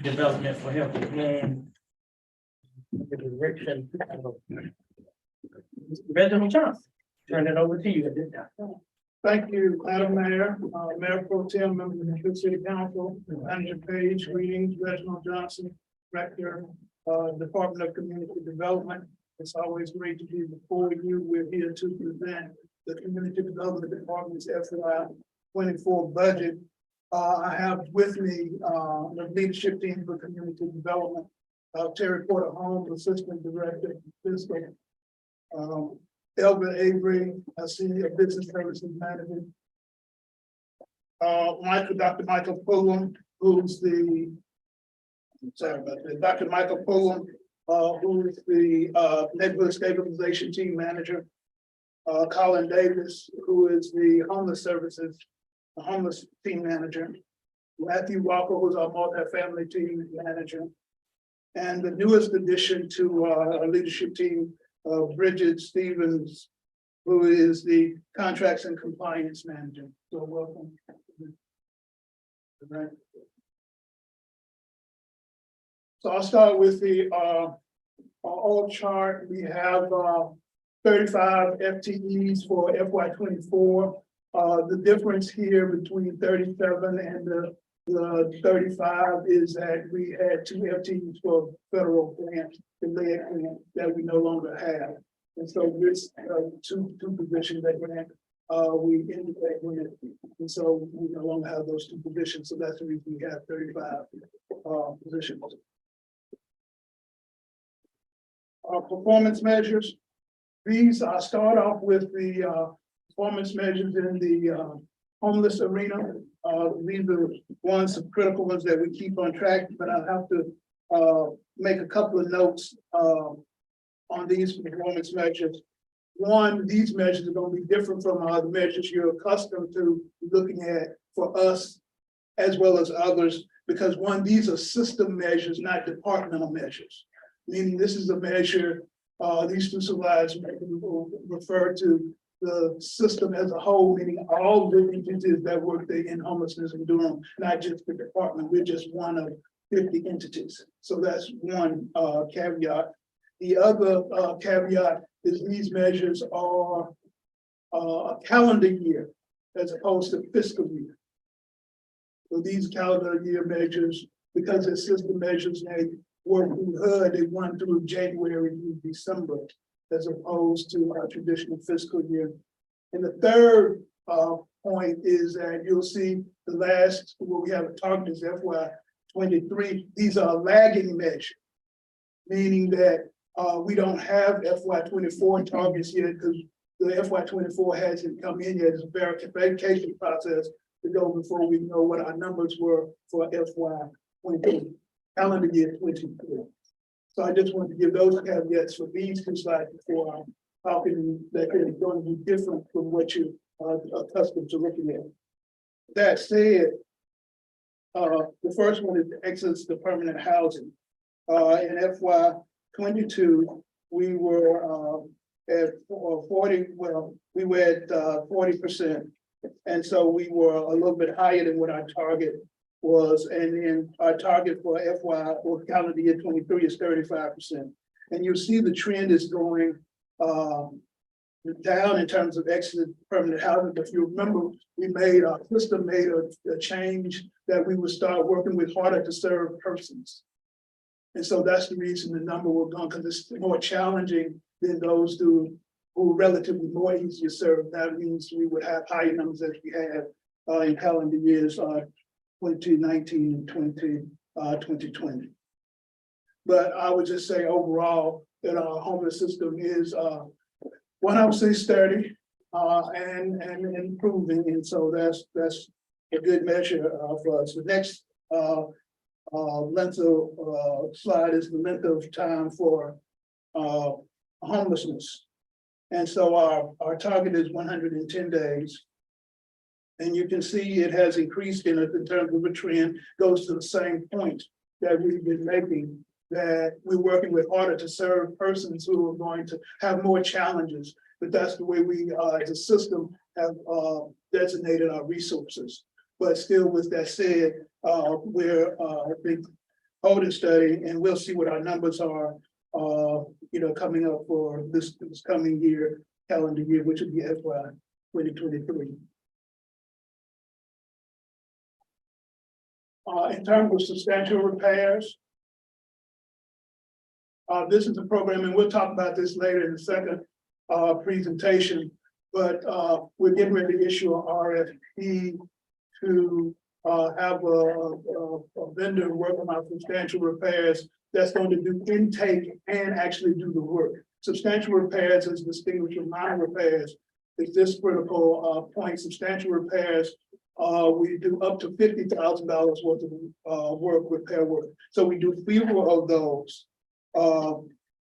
development for health and the direction of Reginald Johnson. Turn it over to you at this time. Thank you, Madam Mayor, Mayor Pro Tem, members of the City Council, Manager Page, greetings, Reginald Johnson, Director, Department of Community Development. It's always great to be before you. We're here to present the Community Development Department's FY 24 budget. I have with me the leadership team for community development, Terry Porter Holmes, Assistant Director, Fiscal. Elvin Avery, I see a business services manager. Dr. Michael Pullum, who's the, sorry about that, Dr. Michael Pullum, who is the neighborhood stabilization team manager. Colin Davis, who is the homeless services, the homeless team manager. Matthew Walker, who's our multifamily team manager. And the newest addition to our leadership team, Bridget Stevens, who is the contracts and compliance manager. So welcome. Right. So I'll start with the org chart. We have 35 FTEs for FY 24. The difference here between 37 and the 35 is that we had 2 FTEs for federal grants, the lead grant that we no longer have. And so this two positions that grant, we ended that grant. And so we no longer have those 2 positions. So that's the reason we have 35 positions. Our performance measures. These start off with the performance measures in the homeless arena. These are ones, the critical ones that we keep on track, but I have to make a couple of notes on these performance measures. One, these measures are going to be different from the measures you're accustomed to looking at for us as well as others, because one, these are system measures, not departmental measures. Meaning this is a measure, these 2 slides refer to the system as a whole, meaning all the entities that work there in homelessness and Durham, not just the department. We're just one of 50 entities. So that's one caveat. The other caveat is these measures are a calendar year as opposed to fiscal year. So these calendar year measures, because they're system measures, they work through HUD, they run through January through December, as opposed to our traditional fiscal year. And the third point is that you'll see the last, what we have a target is FY 23. These are lagging measures, meaning that we don't have FY 24 targets yet because the FY 24 hasn't come in yet. It's a verification process to go before we know what our numbers were for FY 23, calendar year 23. So I just wanted to give those caveats for these 2 slides before I'm talking that they're going to be different from what you are accustomed to looking at. That said, the first one is the excess to permanent housing. In FY 22, we were at 40, well, we were at 40%. And so we were a little bit higher than what our target was, and then our target for FY or calendar year 23 is 35%. And you see the trend is going down in terms of exit permanent housing. If you remember, we made our system made a change that we would start working with harder to serve persons. And so that's the reason the number will go, because it's more challenging than those who are relatively more easier served. That means we would have higher numbers as we have in calendar years 2019 and 2020. But I would just say overall that our homeless system is one, I would say sturdy and improving, and so that's a good measure for us. The next length of slide is the length of time for homelessness, and so our target is 110 days. And you can see it has increased in terms of a trend, goes to the same point that we've been making, that we're working with harder to serve persons who are going to have more challenges. But that's the way we, as a system, have designated our resources. But still, with that said, we're big holding study, and we'll see what our numbers are, coming up for this coming year, calendar year, which would be FY 2023. In terms of substantial repairs, this is a program, and we'll talk about this later in the second presentation, but we're getting ready to issue an RFP to have a vendor work on our substantial repairs that's going to do intake and actually do the work. Substantial repairs is distinguished from minor repairs. It's this critical point. Substantial repairs, we do up to $50,000 worth of work, repair work. So we do fewer of those.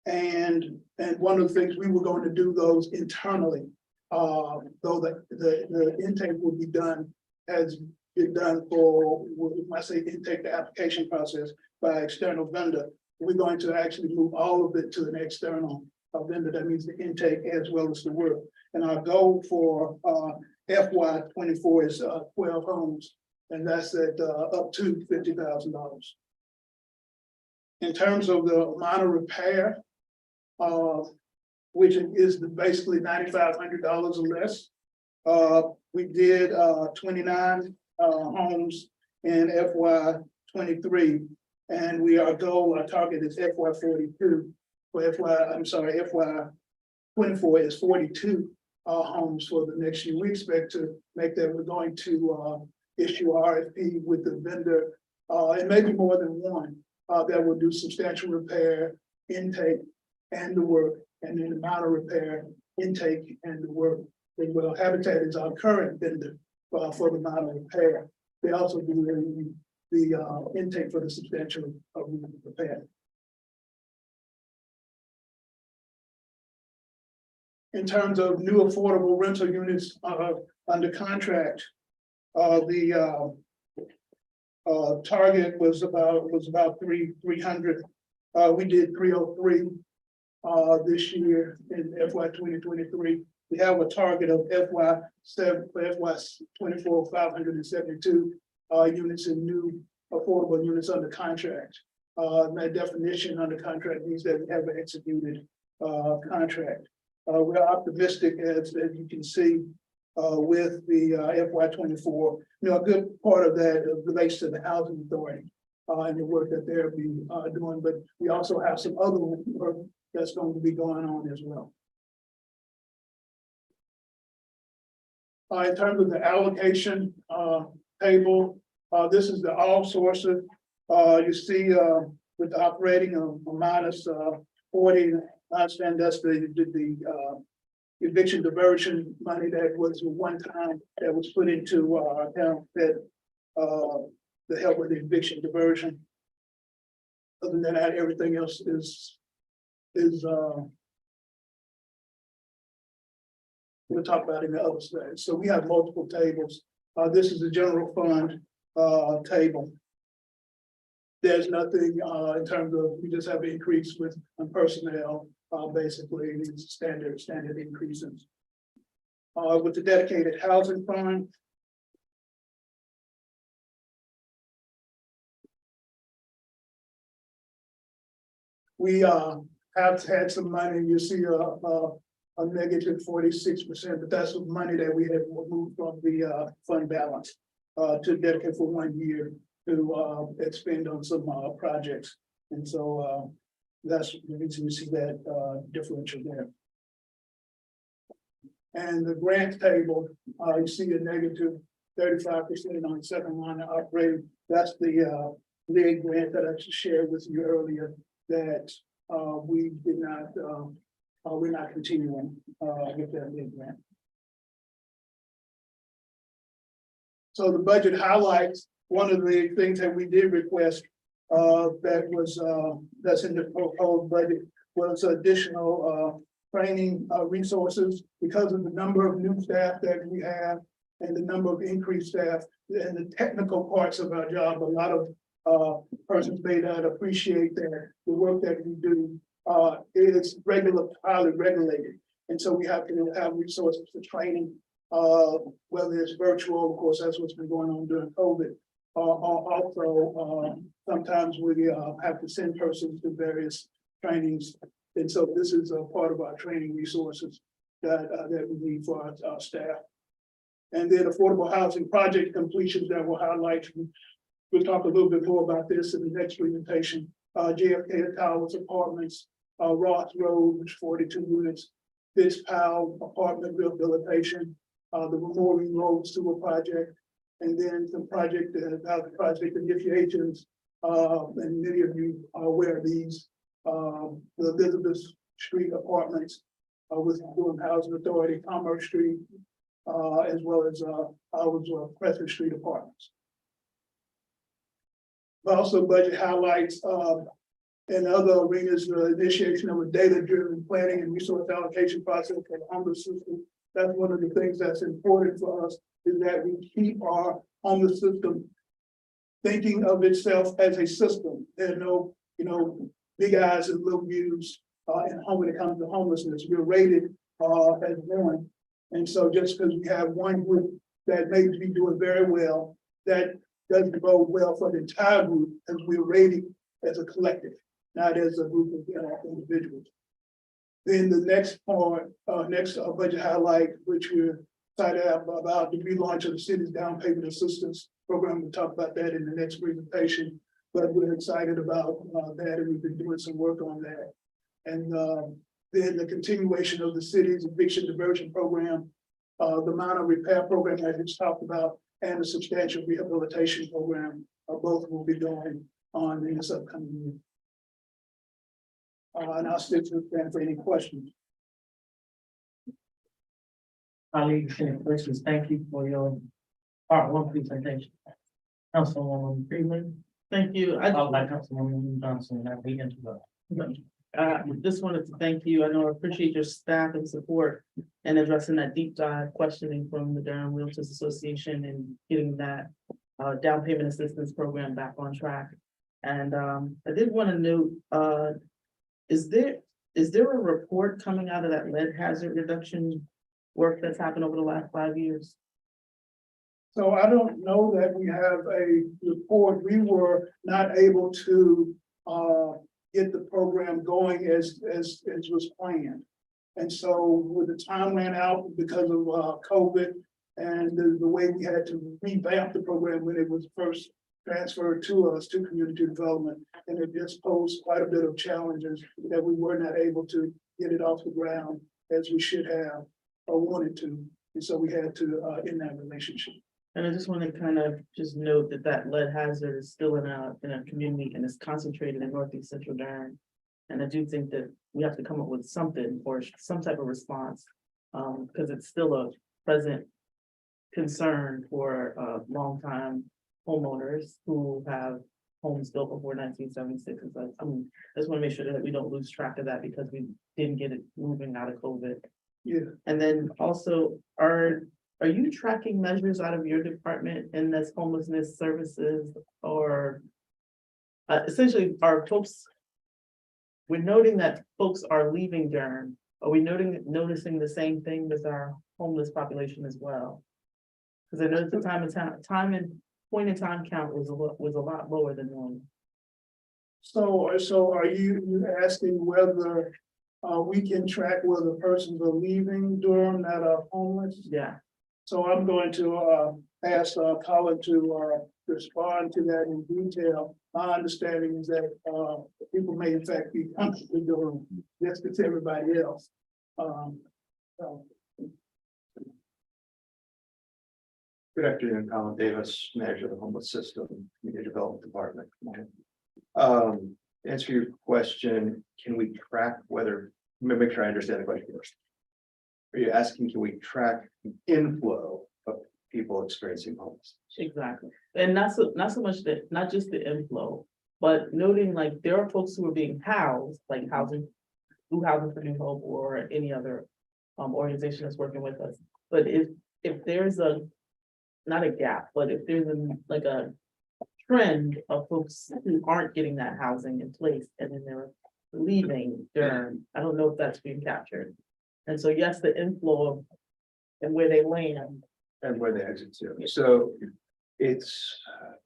And one of the things we were going to do those internally, though the intake will be done as been done for, when I say intake, the application process by external vendor. We're going to actually move all of it to an external vendor. That means the intake as well as the work. And our goal for FY 24 is 12 homes, and that's at up to $50,000. In terms of the minor repair, which is basically $9,500 or less, we did 29 homes in FY 23, and our target is FY 42. For FY 24 is 42 homes for the next year. We expect to make that. We're going to issue RFP with the vendor, and maybe more than one, that will do substantial repair, intake, and the work, and then the minor repair, intake, and the work. Well, Habitat is our current vendor for the minor repair. They also do the intake for the substantial repair. In terms of new affordable rental units under contract, the target was about 300. We did 303 this year in FY 2023. We have a target of FY 24 572 units in new affordable units under contract. That definition under contract means that we have an executed contract. We're optimistic, as you can see, with the FY 24. A good part of that relates to the housing authority and the work that they're doing, but we also have some other work that's going to be going on as well. In terms of the allocation table, this is the all sources. You see with the operating of minus 40, I understand that's the eviction diversion money that was one time that was put into our account that to help with the eviction diversion. Other than that, everything else is we'll talk about in the other slide. So we have multiple tables. This is the general fund table. There's nothing in terms of, we just have an increase with personnel, basically these standard increases. With the dedicated housing fund, we have had some money. You see a negative 46%, but that's the money that we had moved from the fund balance to dedicate for 1 year to expend on some projects. And so that's the reason you see that differential there. And the grant table, you see a negative 35% on the second line of operating. That's the lead grant that I shared with you earlier that we did not, we're not continuing with that lead grant. So the budget highlights one of the things that we did request that was that's in the proposed budget was additional training resources because of the number of new staff that we have and the number of increased staff and the technical parts of our job. A lot of persons may not appreciate that the work that we do is highly regulated. And so we have to have resources for training, whether it's virtual, of course, that's what's been going on during COVID. Also, sometimes we have to send persons to various trainings. And so this is a part of our training resources that we need for our staff. And then affordable housing project completions that we'll highlight. We'll talk a little bit more about this in the next presentation. JFK Towers Apartments, Ross Road, which 42 units, this Powell apartment rehabilitation, the Memorial Road sewer project, and then some project, housing project initiations, and many of you are aware of these, the Elizabeth Street apartments, with Durham Housing Authority, Commerce Street, as well as our Crescent Street apartments. Also, budget highlights in other arenas, the initiation of a data-driven planning and resource allocation process for the homeless system. That's one of the things that's important for us, is that we keep our homeless system thinking of itself as a system. There are no, big eyes and little views when it comes to homelessness. We're rated as one. And so just because we have one group that may be doing very well, that doesn't bode well for the entire group, as we're rated as a collective, not as a group of individuals. Then the next part, next budget highlight, which we're excited about, the relaunch of the city's down payment assistance program. We'll talk about that in the next presentation, but we're excited about that, and we've been doing some work on that. And then the continuation of the city's eviction diversion program, the minor repair program I just talked about, and the substantial rehabilitation program, both will be going on in this upcoming year. And I'll stick to that for any questions. Colleagues and questions, thank you for your part one presentation. Councilwoman Freeman. Thank you. By Councilwoman Johnson, that we interrupt. Just wanted to thank you. I know I appreciate your staff and support and addressing that deep dive questioning from the Durham Realtors Association and getting that down payment assistance program back on track. And I did want to note, is there a report coming out of that lead hazard reduction work that's happened over the last 5 years? So I don't know that we have a report. We were not able to get the program going as was planned. And so when the time ran out because of COVID and the way we had to revamp the program when it was first transferred to us, to community development, and it just posed quite a bit of challenges that we were not able to get it off the ground as we should have or wanted to. And so we had to end that relationship. And I just want to kind of just note that that lead hazard is still in a community and it's concentrated in Northeast Central Durham. And I do think that we have to come up with something or some type of response, because it's still a present concern for longtime homeowners who have homes built before 1976. And so, I just want to make sure that we don't lose track of that because we didn't get it moving out of COVID. Yeah. And then also, are you tracking measures out of your department in this homelessness services, or essentially are folks, we're noting that folks are leaving Durham. Are we noticing the same thing with our homeless population as well? Because I know the point in time count was a lot lower than normal. So are you asking whether we can track whether persons are leaving Durham that are homeless? Yeah. So I'm going to ask Colin to respond to that in detail. My understanding is that people may in fact be comfortably doing just as everybody else. Good afternoon, Colin Davis, Manager of the Homeless System, Community Development Department. Answer your question, can we track whether, let me make sure I understand the question first. Are you asking, can we track the inflow of people experiencing homelessness? Exactly. And not so much that, not just the inflow, but noting like there are folks who are being housed, like Housing for New Hope or any other organization that's working with us. But if there's not a gap, but if there's a trend of folks who aren't getting that housing in place and then they're leaving Durham, I don't know if that's being captured. And so yes, the inflow and where they land. And where they exit to. So It's,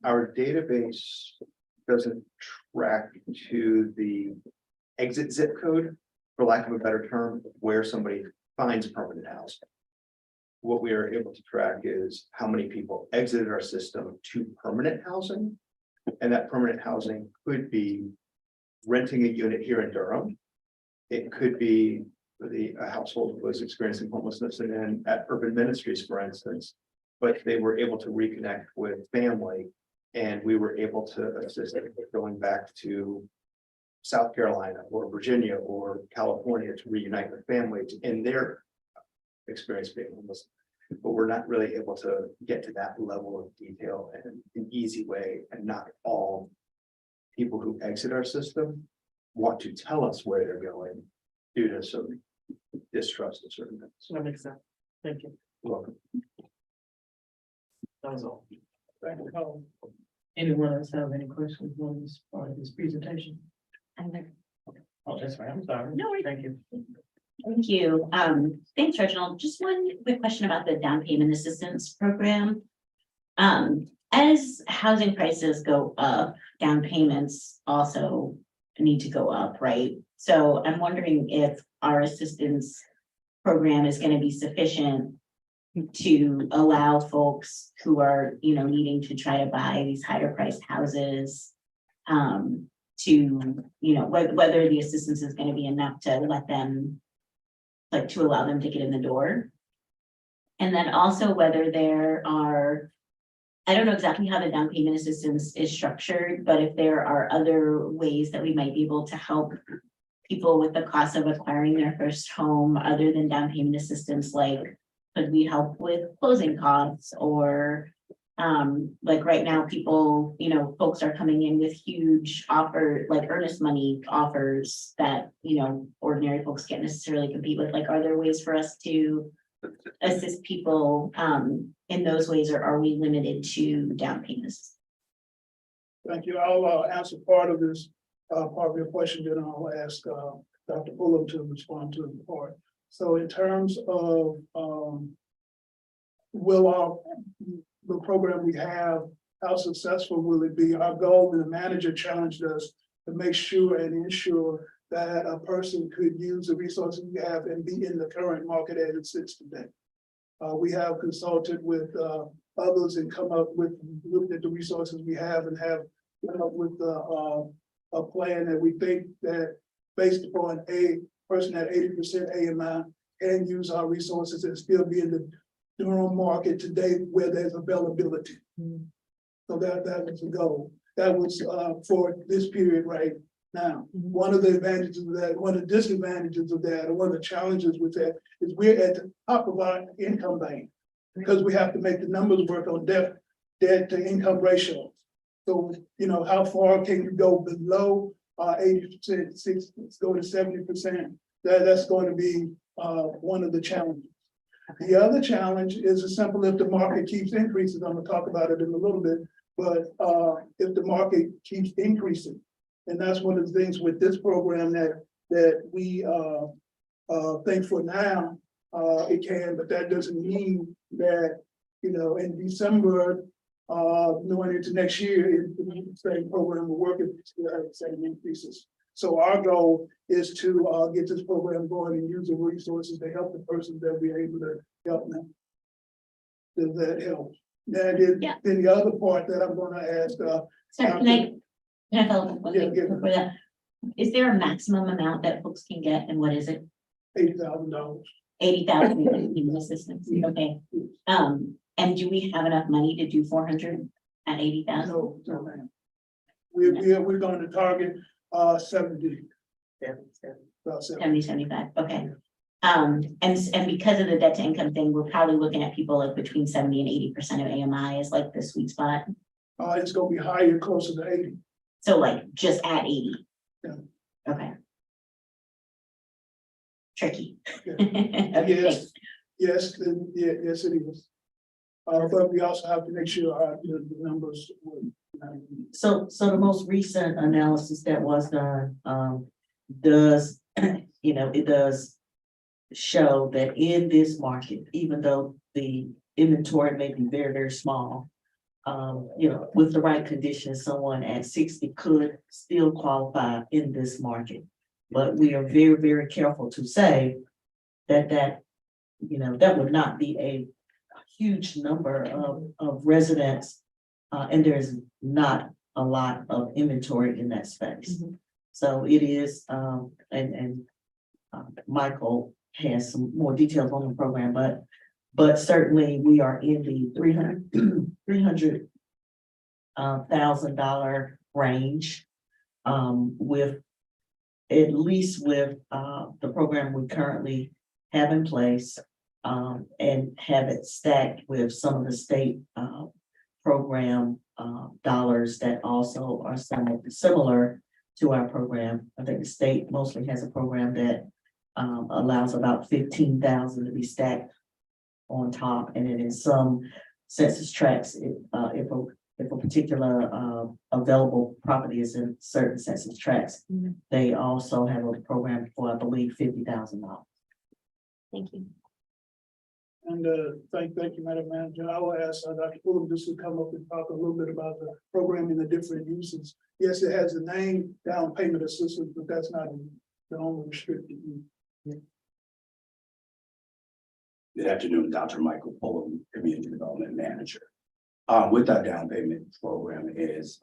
our database doesn't track to the exit zip code, for lack of a better term, where somebody finds permanent housing. What we are able to track is how many people exited our system to permanent housing. And that permanent housing could be renting a unit here in Durham. It could be a household who was experiencing homelessness and then at Urban Ministries, for instance. But they were able to reconnect with family, and we were able to assist them with going back to South Carolina or Virginia or California to reunite with families in their experience being homeless. But we're not really able to get to that level of detail in an easy way, and not all people who exit our system want to tell us where they're going due to some distrust of certain things. That makes sense. Thank you. Welcome. That was all. Thank you, Colin. Anyone else have any questions on this part of this presentation? Oh, that's right, I'm sorry. No worries. Thank you. Thank you. Thanks, Reginald. Just one quick question about the down payment assistance program. As housing prices go up, down payments also need to go up, right? So I'm wondering if our assistance program is going to be sufficient to allow folks who are, needing to try to buy these higher priced houses, to, whether the assistance is going to be enough to let them, like, to allow them to get in the door. And then also whether there are, I don't know exactly how the down payment assistance is structured, but if there are other ways that we might be able to help people with the cost of acquiring their first home other than down payment assistance, like, could we help with closing costs, or like right now people, folks are coming in with huge offer, like earnest money offers that, ordinary folks can't necessarily compete with. Like, are there ways for us to assist people in those ways, or are we limited to down payments? Thank you. I'll answer part of this, part of your question, then I'll ask Dr. Fulham to respond to the part. So in terms of will the program we have, how successful will it be? Our goal, and the manager challenged us to make sure and ensure that a person could use the resources we have and be in the current market as it sits today. We have consulted with others and come up with, looked at the resources we have and have come up with a plan that we think that based upon a person at 80% AMI can use our resources and still be in the Durham market today where there's availability. So that was the goal. That was for this period right now. One of the advantages of that, one of the disadvantages of that, or one of the challenges with that is we're at the top of our income band because we have to make the numbers work on debt to income ratio. So, how far can you go below 80%, 60, go to 70%? That's going to be one of the challenges. The other challenge is as simple: if the market keeps increasing, I'm gonna talk about it in a little bit, but if the market keeps increasing, and that's one of the things with this program that we think for now it can, but that doesn't mean that, in December, going into next year, the same program will work if we still have the same increases. So our goal is to get this program going and use the resources to help the person that we're able to help them. Does that help? Then the other part that I'm going to ask. Sorry, can I follow up one Yeah, thing yeah. before that? Is there a maximum amount that folks can get, and what is it? $80,000. 80,000 in assistance, okay. And do we have enough money to do 400 at 80,000? No, ma'am. We're going to target 70. About 70. 75, okay. And because of the debt to income thing, we're probably looking at people like between 70 and 80% of AMI is like the sweet spot. It's going to be higher, closer to 80. So like just at 80. Yeah. Okay. Tricky. Yeah. Okay, thanks. Yes, yes, it is. But we also have to make sure our the numbers. So the most recent analysis that was done, does, it does show that in this market, even though the inventory may be very, very small, with the right conditions, someone at 60 could still qualify in this market. But we are very, very careful to say that that would not be a huge number of residents. And there's not a lot of inventory in that space. So it is, Michael has some more details on the program, but certainly we are in the $300,000 range. With at least with the program we currently have in place, and have it stacked with some of the state program dollars that also are somewhat similar to our program. I think the state mostly has a program that allows about 15,000 to be stacked on top, and then in some census tracts, if a particular available property is in certain census tracts, they also have a program for, I believe, $50,000. Thank you. And thank you, Madam Manager. I will ask Dr. Fulham just to come up and talk a little bit about the program and the different uses. Yes, it has the name down payment assistance, but that's not the only restricted use. Good afternoon, Dr. Michael Fulham, Community Development Manager. With our down payment program, as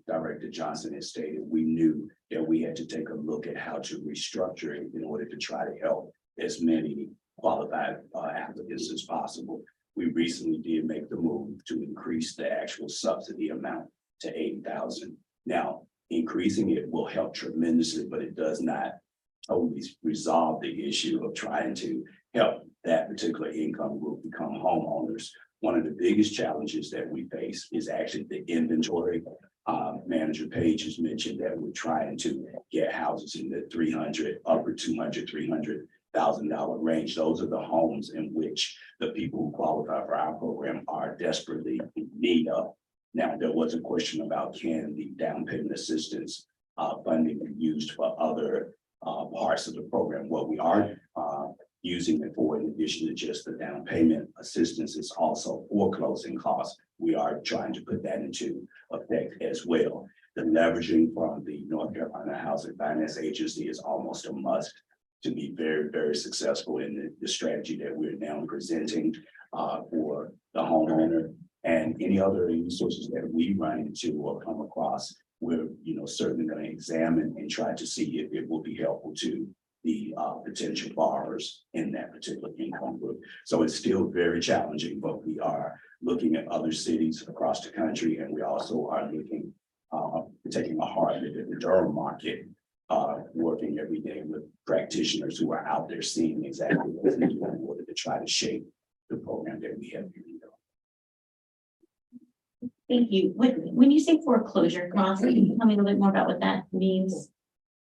Director Johnson has stated, we knew that we had to take a look at how to restructure it in order to try to help as many qualified applicants as possible. We recently did make the move to increase the actual subsidy amount to $80,000. Now, increasing it will help tremendously, but it does not totally resolve the issue of trying to help that particular income group become homeowners. One of the biggest challenges that we face is actually the inventory. Manager Page has mentioned that we're trying to get houses in the 300, upper 200, $300,000 range. Those are the homes in which the people who qualify for our program are desperately in need of. Now, there was a question about can the down payment assistance funding be used for other parts of the program. What we are using it for, in addition to just the down payment assistance, is also foreclosing costs. We are trying to put that into effect as well. The leveraging from the North Carolina Housing Finance Agency is almost a must to be very, very successful in the strategy that we're now presenting for the homeowner, and any other resources that we run into or come across. We're certainly going to examine and try to see if it will be helpful to the potential borrowers in that particular income group. So it's still very challenging, but we are looking at other cities across the country, and we also are looking, taking a hard look at the Durham market, working every day with practitioners who are out there seeing exactly what we do in order to try to shape the program that we have here. Thank you. When you say foreclosure costs, can you tell me a little bit more about what that means?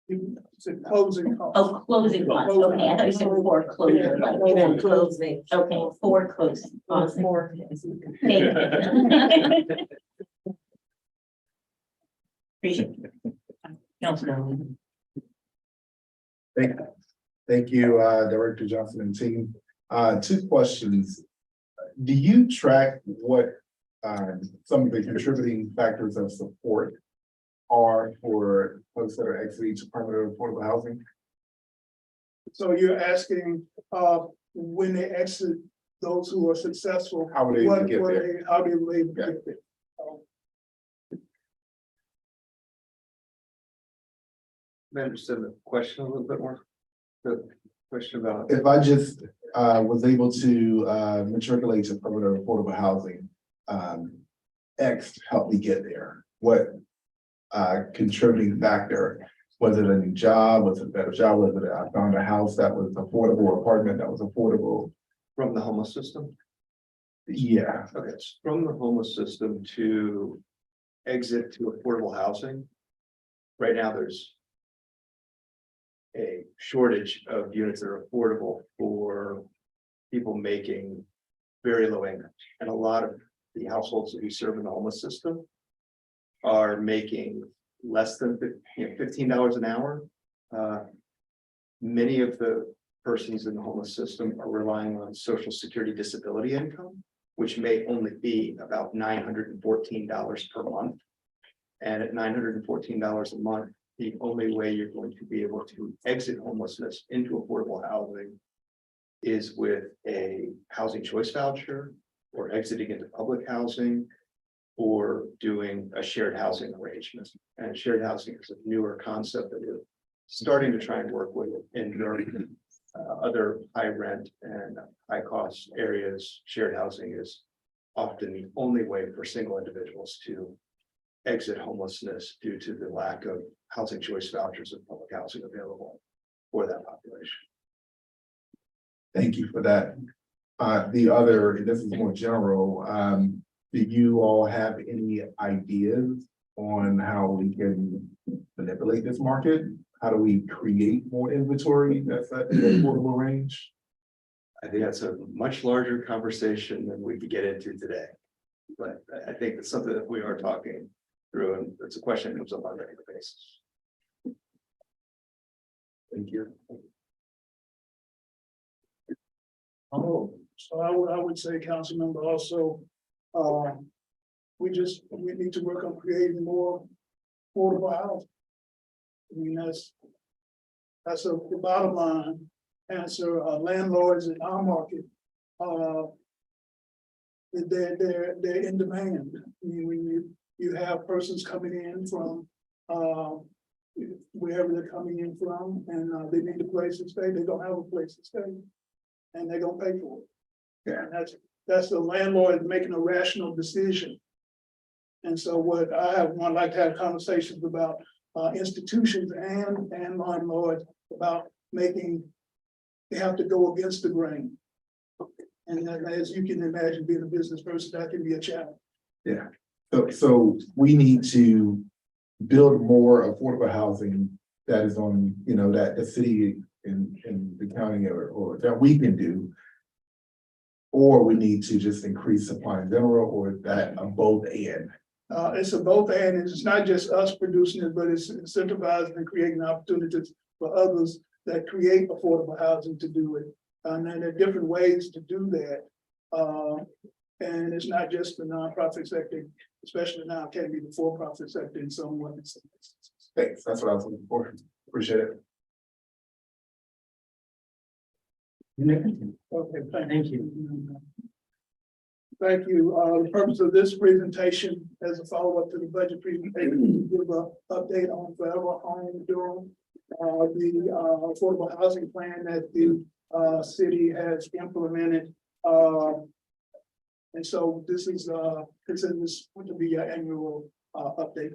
It's a closing cost. Oh, closing costs. Okay, I thought you said foreclosure. Like Closing. Okay, foreclosing costs. More. Thank you. Appreciate it. Councilor. Thank you, Director Johnson and team. 2 questions. Do you track what some of the contributing factors of support are for folks that are exiting to permanent affordable housing? So you're asking when they exit, those who are successful, How would they get there? how do they get there? I understand the question a little bit more. The question about. If I just was able to matriculate to permanent affordable housing, X helped me get there. What contributing factor? Was it a new job? Was it a better job? Was it I found a house that was affordable, apartment that was affordable? From the homeless system? Yeah. Okay, it's from the homeless system to exit to affordable housing. Right now, there's a shortage of units that are affordable for people making very low income. And a lot of the households that we serve in the homeless system are making less than $15 an hour. Many of the persons in the homeless system are relying on Social Security disability income. which may only be about $914 per month. And at $914 a month, the only way you're going to be able to exit homelessness into affordable housing is with a housing choice voucher, or exiting into public housing, or doing a shared housing arrangement. And shared housing is a newer concept that we're starting to try and work with in other high rent and high cost areas. Shared housing is often the only way for single individuals to exit homelessness due to the lack of housing choice vouchers and public housing available for that population. Thank you for that. The other, and this is more general, do you all have any ideas on how we can manipulate this market? How do we create more inventory that's at the affordable range? I think that's a much larger conversation than we could get into today. But I think it's something that we are talking through, and it's a question that comes up on a regular basis. Thank you. Oh, so I would say, council member, also, we need to work on creating more affordable housing. I mean, that's the bottom line answer. Landlords in our market, they're in demand. I mean, when you have persons coming in from wherever they're coming in from, and they need a place to stay, they don't have a place to stay, and they're gonna pay for it. Yeah. And that's the landlord making a rational decision. And so what I like to have conversations about institutions and landlords about making, they have to go against the grain. And then, as you can imagine, being a business person, that can be a challenge. Yeah, so we need to build more affordable housing that is on, you know, that the city and the county or that we can do. Or we need to just increase supply in general, or that both and. It's a both and, it's not just us producing it, but it's incentivizing and creating opportunities for others that create affordable housing to do it. And then there are different ways to do that. And it's not just the nonprofit sector, especially now it can be the for-profit sector in some ways. Thanks, that's what I was looking for. Appreciate it. Okay, Thank you. Thank you. The purpose of this presentation as a follow-up to the budget presentation, give an update on Forever Home Durham. The affordable housing plan that the city has implemented. And so this is going to be an annual update.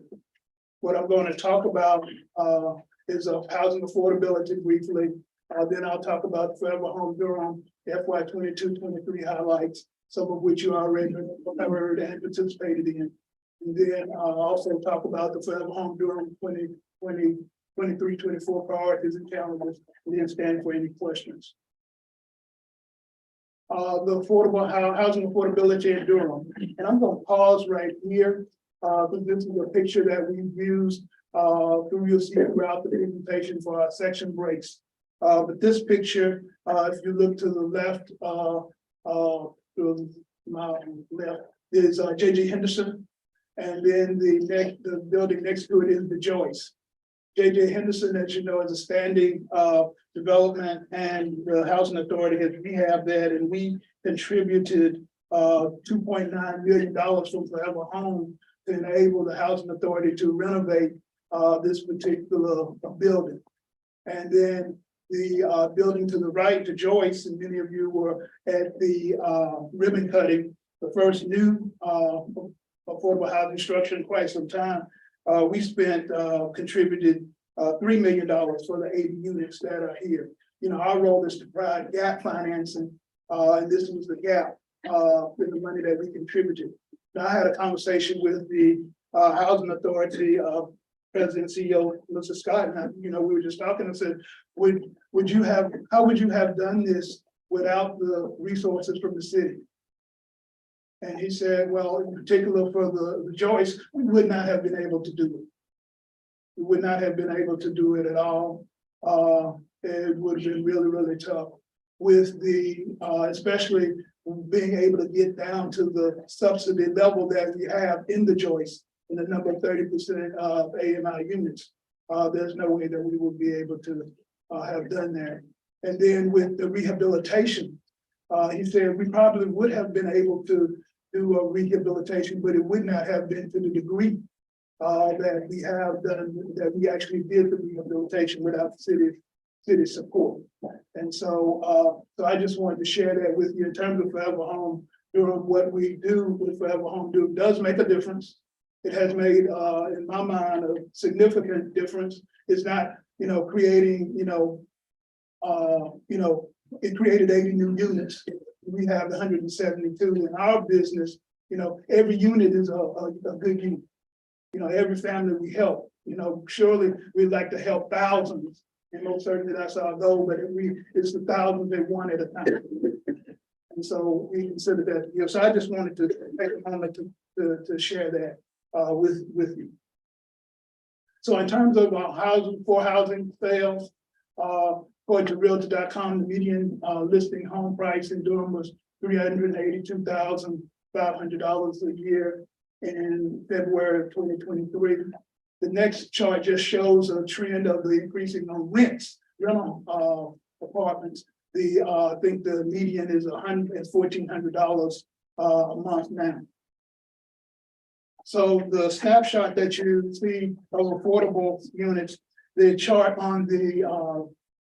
What I'm going to talk about is housing affordability briefly. Then I'll talk about Forever Home Durham FY 22-23 highlights, some of which you already have heard and participated in. And then I'll also talk about the Forever Home Durham 2023-24 priorities and challenges, and then stand for any questions. The affordable housing affordability in Durham. And I'm going to pause right here because this is a picture that we've used you'll see throughout the presentation for our section breaks. But this picture, if you look to the left, to my left is J.J. Henderson, and then the building next to it is the Joyce. J.J. Henderson, as you know, is a standing development, and the Housing Authority has rehabbed that, and we contributed $2.9 million from Forever Home to enable the Housing Authority to renovate this particular building. And then the building to the right, to Joyce, and many of you were at the ribbon cutting, the first new affordable housing structure in quite some time. We contributed $3 million for the 80 units that are here. You know, our role is to provide gap financing, and this was the gap in the money that we contributed. Now, I had a conversation with the Housing Authority President CEO Melissa Scott, and we were just talking and said, how would you have done this without the resources from the city? And he said, well, in particular for the Joyce, we would not have been able to do it. We would not have been able to do it at all. It would have been really, really tough. with the, especially being able to get down to the subsidy level that we have in the joist, in the number 30% of AMI units. There's no way that we would be able to have done that. And then with the rehabilitation, he said we probably would have been able to do a rehabilitation, but it would not have been to the degree that we have done, that we actually did the rehabilitation without city support. And so, so I just wanted to share that with you in terms of Forever Home. Doing what we do with Forever Home does make a difference. It has made, in my mind, a significant difference. It's not, creating, it created 80 new units. We have 172 in our business. Every unit is a good unit. Every family we help, surely we'd like to help thousands. And most certainly that's our goal, but it's the thousands that one at a time. And so we consider that, so I just wanted to take a moment to share that with you. So in terms of housing sales, according to Realtor.com, the median listing home price in Durham was $382,500 a year in February of 2023. The next chart just shows a trend of the increasing on rental apartments. I think the median is $1,400 a month now. So the snapshot that you see of affordable units, the chart on the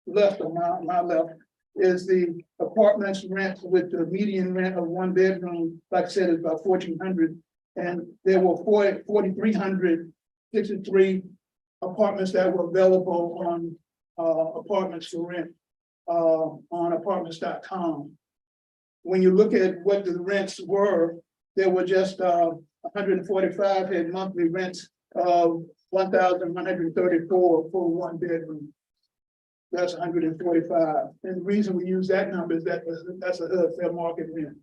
left of my left is the apartments rent with the median rent of one bedroom, like I said, is about $1,400. And there were 4,363 apartments that were available on apartments for rent on apartments.com. When you look at what the rents were, there were just 145 had monthly rents of $1,134 for one bedroom. That's 145. And the reason we use that number is that that's a fair market rent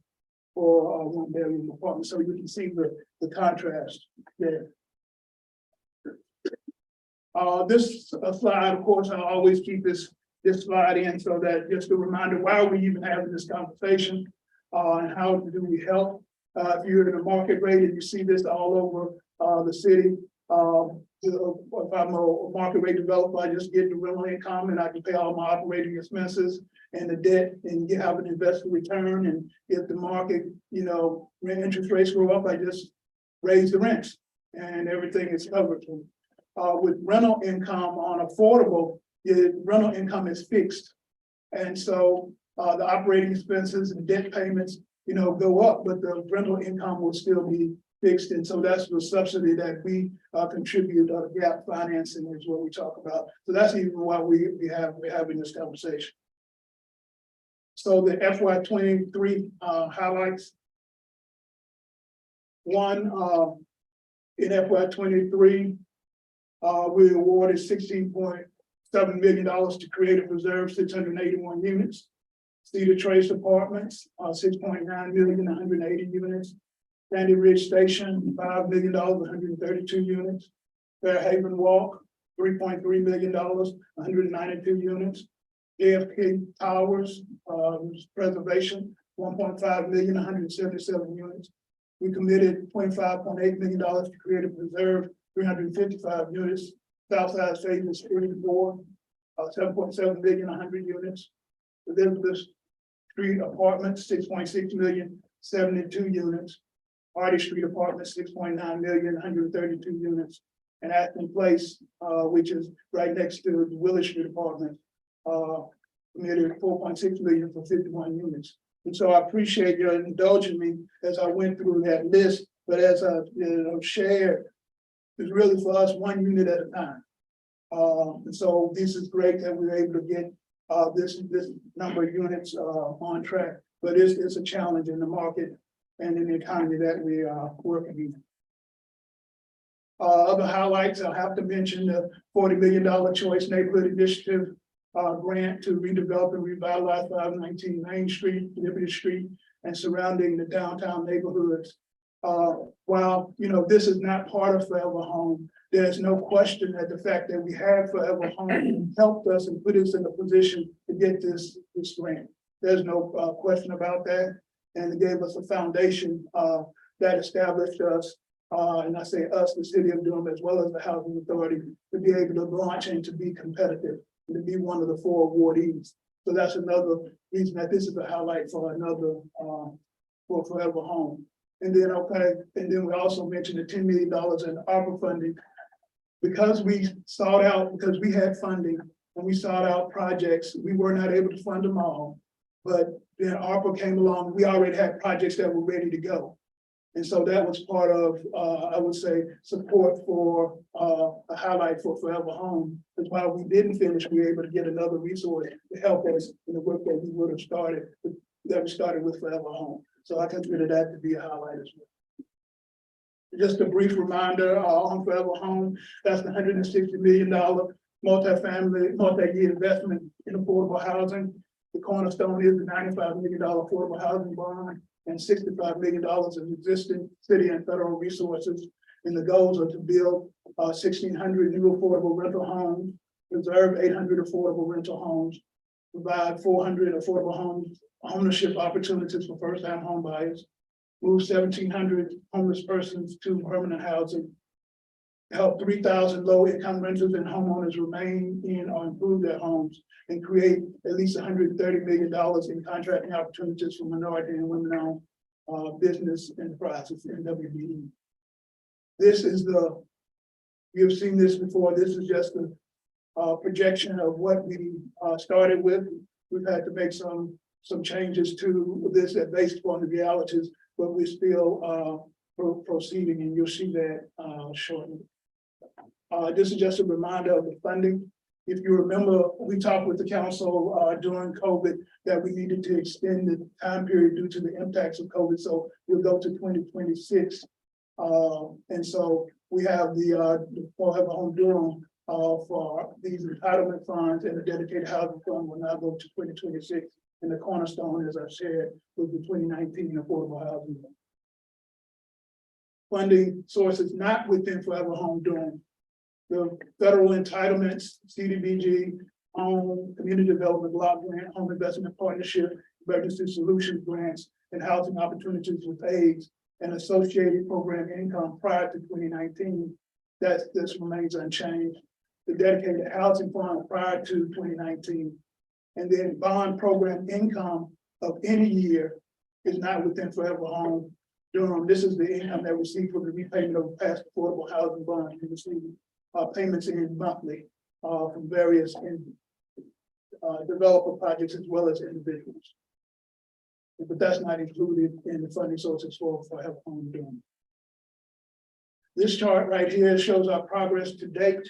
for one bedroom apartment. So you can see the contrast there. This slide, of course, I always keep this slide in so that just a reminder why are we even having this conversation and how do we help. If you're in a market rate and you see this all over the city, if I'm a market rate developer, I just get the rental income and I can pay all my operating expenses and the debt and have an investor return. And if the market, rent interest rates go up, I just raise the rents and everything is covered. With rental income on affordable, the rental income is fixed. And so the operating expenses and debt payments, go up, but the rental income will still be fixed. And so that's the subsidy that we contribute, gap financing is what we talk about. So that's even why we're having this conversation. So the FY23 highlights. One, in FY23, we awarded $16.7 million to create and preserve 681 units. Cedar Trace Apartments, $6.9 million, 180 units. Sandy Ridge Station, $5 million, 132 units. Fairhaven Walk, $3.3 million, 192 units. JFK Towers, preservation, $1.5 million, 177 units. We committed $25.8 million to create and preserve 355 units. Southside Savings 34, 7.7 million, 100 units. Elizabeth Street Apartments, 6.6 million, 72 units. Hardy Street Apartments, 6.9 million, 132 units. And Acton Place, which is right next to the Willis Street Apartment, committed 4.6 million for 51 units. And so I appreciate your indulging me as I went through that list, but as I shared, it's really for us one unit at a time. And so this is great that we're able to get this number of units on track, but it's a challenge in the market and in the economy that we are working in. Other highlights, I'll have to mention the $40 million Choice Neighborhood Initiative grant to redevelop and revitalize 519 Main Street, Liberty Street, and surrounding the downtown neighborhoods. While this is not part of Forever Home, there's no question that the fact that we have Forever Home helped us and put us in a position to get this grant. There's no question about that. And it gave us a foundation that established us, and I say us, the city of Durham, as well as the housing authority, to be able to launch and to be competitive and to be one of the 4 awardees. So that's another reason that this is a highlight for another for Forever Home. And then, and then we also mentioned the $10 million in ARPA funding. Because we had funding and we sought out projects, we were not able to fund them all. But then ARPA came along, we already had projects that were ready to go. And so that was part of, I would say, support for a highlight for Forever Home. Because while we didn't finish, we were able to get another resource to help us in the work that we would have started, that we started with Forever Home. So I consider that to be a highlight as well. Just a brief reminder, on Forever Home, that's the $160 million multi-year investment in affordable housing. The cornerstone is the $95 million affordable housing bond and $65 million of existing city and federal resources. And the goals are to build 1,600 new affordable rental homes, reserve 800 affordable rental homes, provide 400 affordable homes, ownership opportunities for first-time home buyers, move 1,700 homeless persons to permanent housing, help 3,000 low-income renters and homeowners remain in or improve their homes, and create at least $130 million in contracting opportunities for minority and women-owned business enterprises in WBE. This is you've seen this before. This is just a projection of what we started with. We've had to make some changes to this that based upon the realities, but we're still proceeding, and you'll see that shortly. This is just a reminder of the funding. If you remember, we talked with the council during COVID that we needed to extend the time period due to the impacts of COVID. So we'll go to 2026. And so we have the Forever Home Durham for these entitlement funds, and the dedicated housing fund will now go to 2026. And the cornerstone, as I said, was the 2019 affordable housing. Funding sources not within Forever Home Durham. The federal entitlements, CDBG, home, community development block grant, home investment partnership, emergency solutions grants, and housing opportunities with AIDS and associated program income prior to 2019. This remains unchanged. The dedicated housing fund prior to 2019, and then bond program income of any year is not within Forever Home Durham. This is the income that we receive from the repayment of past affordable housing bonds. We receive payments in monthly from various developer projects as well as individuals. But that's not included in the funding sources for Forever Home Durham. This chart right here shows our progress to date.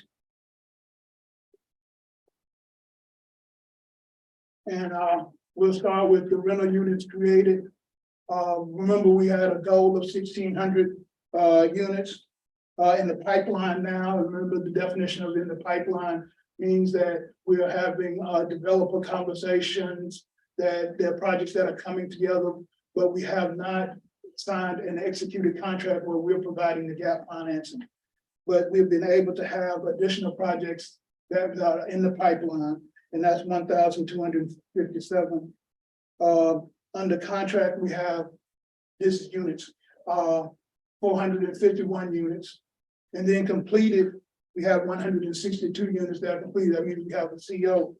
And we'll start with the rental units created. Remember, we had a goal of 1,600 units in the pipeline now. Remember, the definition of in the pipeline means that we are having developer conversations, that there are projects that are coming together, but we have not signed an executed contract where we're providing the gap financing. But we've been able to have additional projects that are in the pipeline, and that's 1,257. Under contract, we have this units, 451 units. And then completed, we have 162 units that are completed. That means we have a CO.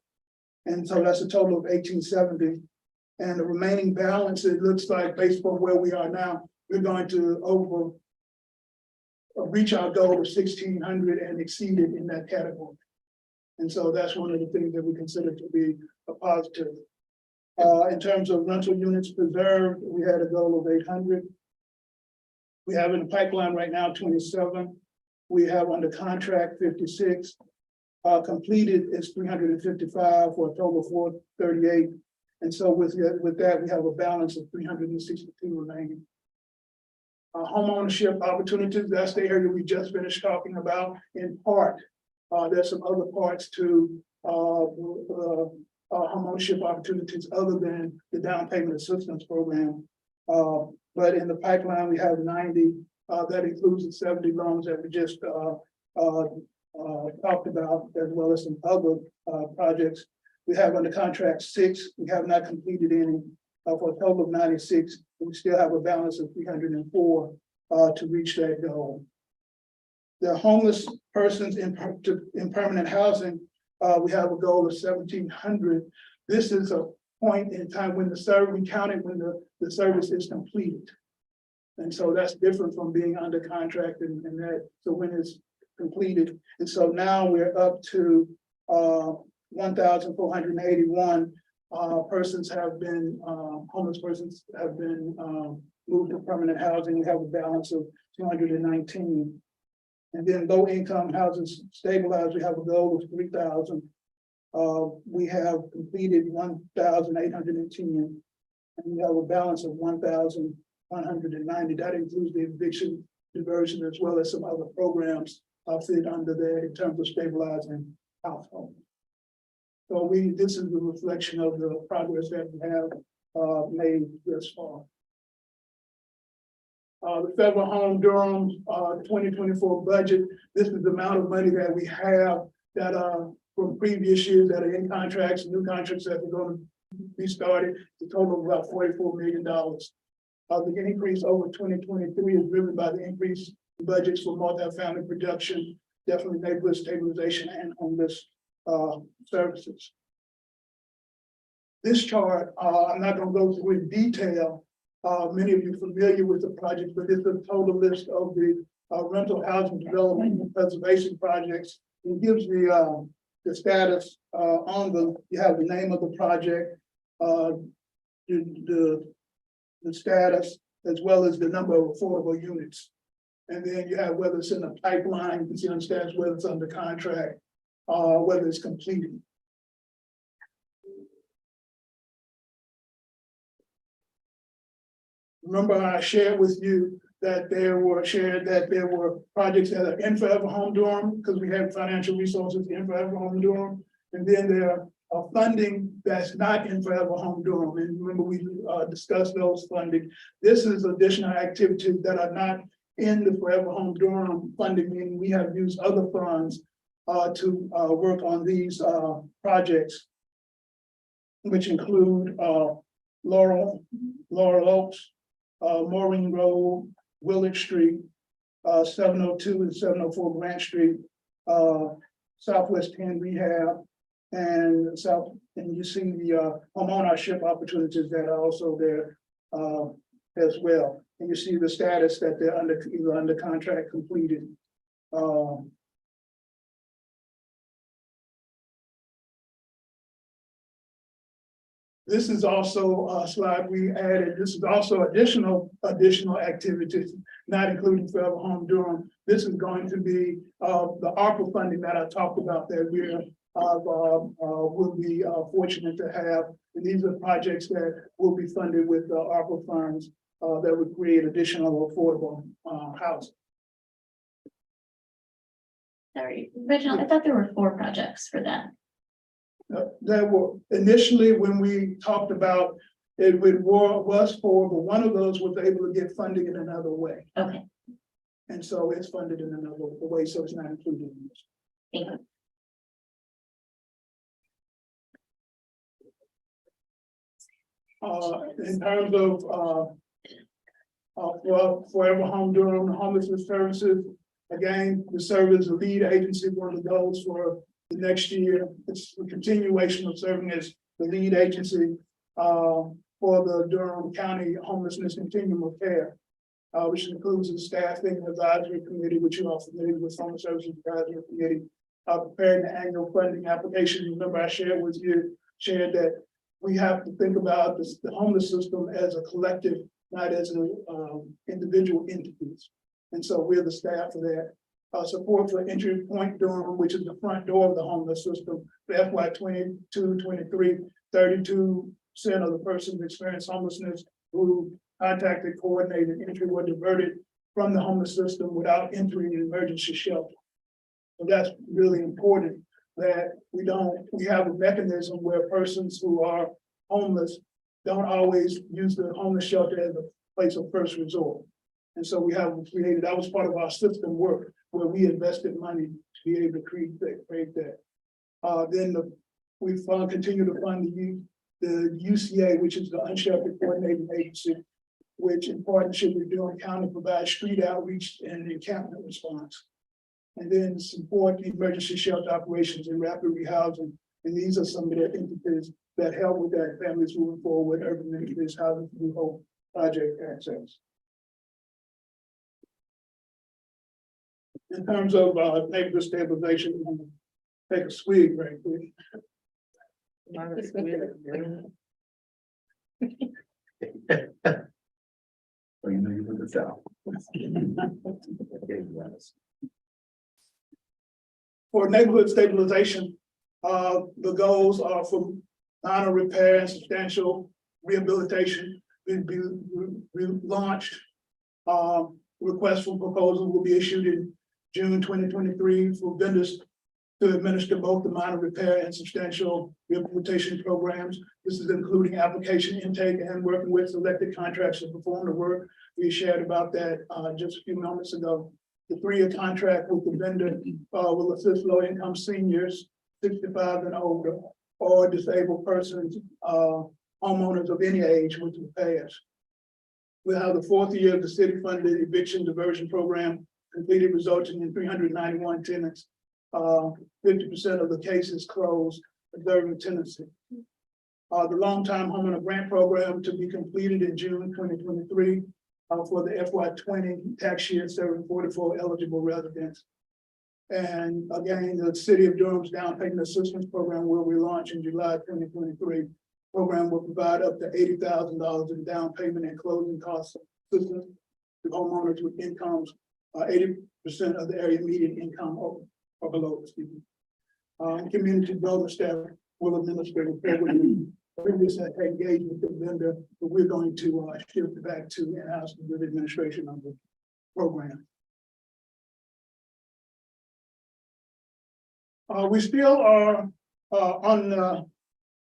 And so that's a total of 1,870. And the remaining balance, it looks like based on where we are now, we're going to reach our goal of 1,600 and exceed it in that category. And so that's one of the things that we consider to be a positive. In terms of rental units preserved, we had a goal of 800. We have in the pipeline right now 27. We have under contract 56. Completed is 355 for a total of 438. And so with that, we have a balance of 362 remaining. Home ownership opportunities, that's the area we just finished talking about in part. There's some other parts to home ownership opportunities other than the down payment assistance program. But in the pipeline, we have 90. That includes the 70 loans that we just talked about, as well as some other projects. We have under contract 6, we have not completed any, for a total of 96. We still have a balance of 304 to reach that goal. The homeless persons in permanent housing, we have a goal of 1,700. This is a point in time when we count it when the service is completed. And so that's different from being under contract and that, so when it's completed. And so now we're up to 1,481 persons have been, homeless persons have been moved to permanent housing. We have a balance of 219. And then low income houses stabilized, we have a goal of 3,000. We have completed 1,810. And we have a balance of 1,190. That includes the eviction diversion as well as some other programs fit under there in terms of stabilizing households. So this is the reflection of the progress that we have made thus far. The Federal Home Durham 2024 budget, this is the amount of money that we have that are from previous years that are in contracts, new contracts that are going to be started, the total of about $44 million. The increase over 2023 is driven by the increased budgets for multifamily production, definitely neighborhood stabilization and homeless services. This chart, I'm not going to go through in detail. Many of you are familiar with the project, but it's a total list of the rental housing development and preservation projects. It gives the status you have the name of the project, the status, as well as the number of affordable units. And then you have whether it's in the pipeline, you can see on status, whether it's under contract, whether it's completed. Remember, I shared with you that there were projects that are in Forever Home Durham because we have financial resources in Forever Home Durham, and then there are funding that's not in Forever Home Durham. And remember, we discussed those funding. This is additional activities that are not in the Forever Home Durham funding, meaning we have used other funds to work on these projects, which include Laurel Oaks, Maureen Road, Willard Street, 702 and 704 Grant Street, Southwest 10 Rehab, and you see the homeownership opportunities that are also there as well. And you see the status that they're either under contract completed. This is also a slide we added. This is also additional activities, not including Forever Home Durham. This is going to be the ARPA funding that I talked about that we'll be fortunate to have. And these are projects that will be funded with ARPA funds that would create additional affordable housing. Sorry, Reginald, I thought there were 4 projects for that. There were initially when we talked about it was 4, but one of those was able to get funding in another way. Okay, And so it's funded in another way, so it's not included in this. thank you. In terms of Forever Home Durham homelessness services, again, we serve as a lead agency. One of the goals for the next year, it's a continuation of serving as the lead agency for the Durham County Homelessness Continuum of Care, which includes the staffing advisory committee, which you are familiar with, Homeless Services Advisory Committee, preparing the annual funding application. Remember, I shared that we have to think about the homeless system as a collective, not as individual entities. And so we're the staff for that. Support for Entry Point Durham, which is the front door of the homeless system. For FY 22-23, 32% of the persons experienced homelessness who contacted coordinated entry were diverted from the homeless system without entering an emergency shelter. So that's really important that we have a mechanism where persons who are homeless don't always use the homeless shelter as a place of first resort. And so we have created, that was part of our system work where we invested money to be able to create that. Then the we continue to fund the UCA, which is the Unsheltered Coordinating Agency, which in partnership with Durham County provides street outreach and encampment response. And then support emergency shelter operations and rapid rehousing. And these are some of the entities that help with that, families moving forward, urban entities, housing through whole project access. In terms of neighborhood stabilization, I'm gonna take a swig right quick. Not as weird, really. So you know you put this out. For neighborhood stabilization, the goals are for minor repair and substantial rehabilitation will be launched. Request for proposal will be issued in June 2023 for vendors to administer both the minor repair and substantial rehabilitation programs. This is including application intake and working with selected contracts to perform the work. We shared about that just a few moments ago. The 3-year contract with the vendor will assist low-income seniors, 65 and older, or disabled persons, homeowners of any age with repairs. We'll have the 4th year of the city-funded eviction diversion program completed, resulting in 391 tenants. 50% of the cases closed, observing tenancy. The long-time homeowner grant program to be completed in June 2023 for the FY20 tax year, serving 44 eligible residents. And again, the City of Durham's down payment assistance program will relaunch in July 2023. Program will provide up to $80,000 in down payment and closing costs assistance to homeowners with incomes 80% of the area median income or below. Excuse me. Community development staff will administer the program. Previous engaged with the vendor, but we're going to shift it back to in-house with administration of the program. We still are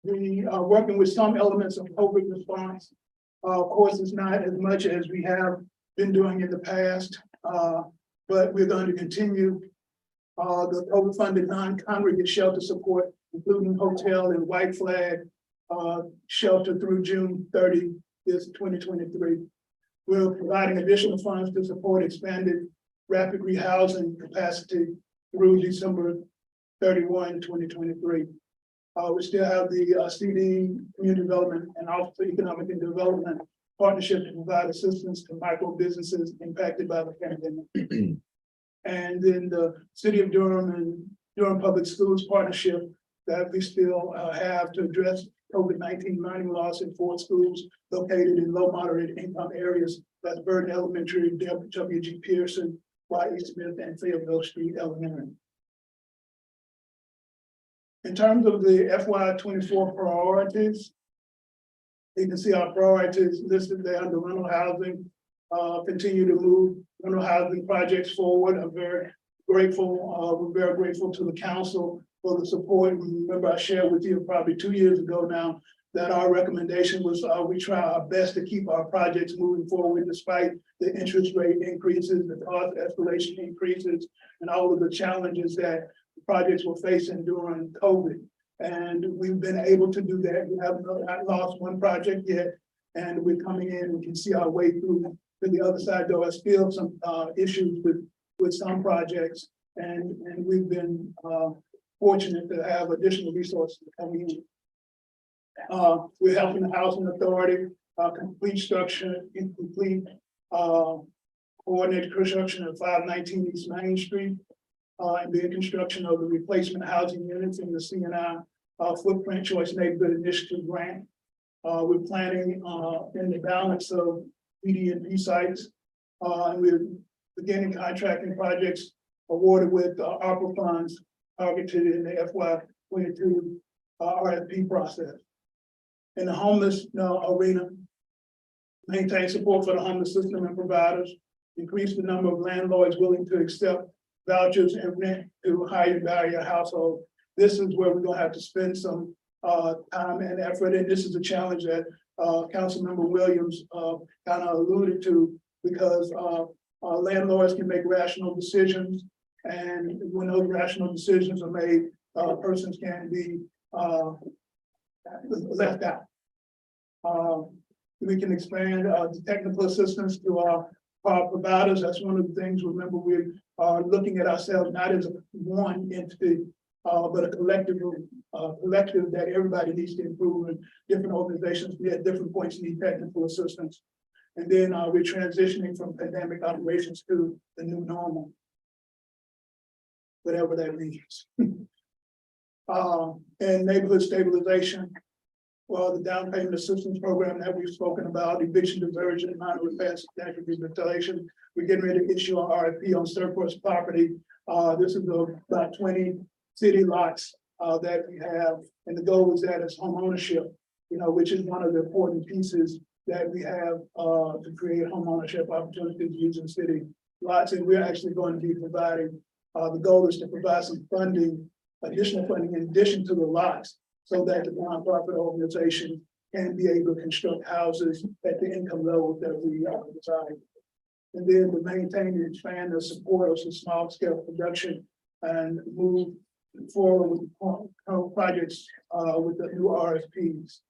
working with some elements of COVID response. Of course, it's not as much as we have been doing in the past, but we're going to continue the COVID-funded non-congregate shelter support, including hotel and white flag shelter through June 30, 2023. We're providing additional funds to support expanded rapid rehousing capacity through December 31, 2023. We still have the CD Community Development and Office of Economic and Development partnership to provide assistance to micro businesses impacted by the pandemic. And then the City of Durham and Durham Public Schools partnership that we still have to address COVID-19 learning loss in 4 schools located in low moderate income areas. That's Burton Elementary, W.G. Pearson, Y.E. Smith, and Fayetteville Street Elementary. In terms of the FY24 priorities, you can see our priorities listed there under rental housing. Continue to move rental housing projects forward. I'm very grateful. We're very grateful to the council for the support. Remember, I shared with you probably 2 years ago now that our recommendation was we try our best to keep our projects moving forward despite the interest rate increases, the cost escalation increases, and all of the challenges that the projects were facing during COVID. And we've been able to do that. We haven't not lost one project yet, and we're coming in. We can see our way through to the other side, though. I still some issues with some projects, and we've been fortunate to have additional resources coming in. We're helping the Housing Authority complete structure, incomplete coordinated construction of 519 East Main Street, and the construction of the replacement housing units in the CNI Footprint Choice Neighborhood Initiative grant. We're planning in the balance of PD&P sites, and we're beginning contracting projects awarded with ARPA funds targeted in the FY22 RFP process. In the homeless arena, maintain support for the homeless system and providers, increase the number of landlords willing to accept vouchers and rent to higher value households. This is where we're gonna have to spend some time and effort, and this is a challenge that Councilmember Williams kind of alluded to, because landlords can make rational decisions, and when those rational decisions are made, persons can be left out. We can expand the technical assistance to our providers. That's one of the things. Remember, we are looking at ourselves not as one entity, but a collective that everybody needs to improve, and different organizations at different points need technical assistance. And then we're transitioning from pandemic operations to the new normal, whatever that means. And neighborhood stabilization. Well, the down payment assistance program that we've spoken about, eviction diversion, minor repairs, natural rehabilitation. We're getting ready to issue our RFP on surplus property. This is about 20 city lots that we have, and the goal is that it's home ownership, which is one of the important pieces that we have to create home ownership opportunities using city lots, and we're actually going to be providing. The goal is to provide some funding, additional funding in addition to the lots, so that the nonprofit organization can be able to construct houses at the income level that we desire. And then to maintain and expand the support of some small scale production and move forward with projects with the new RFPs.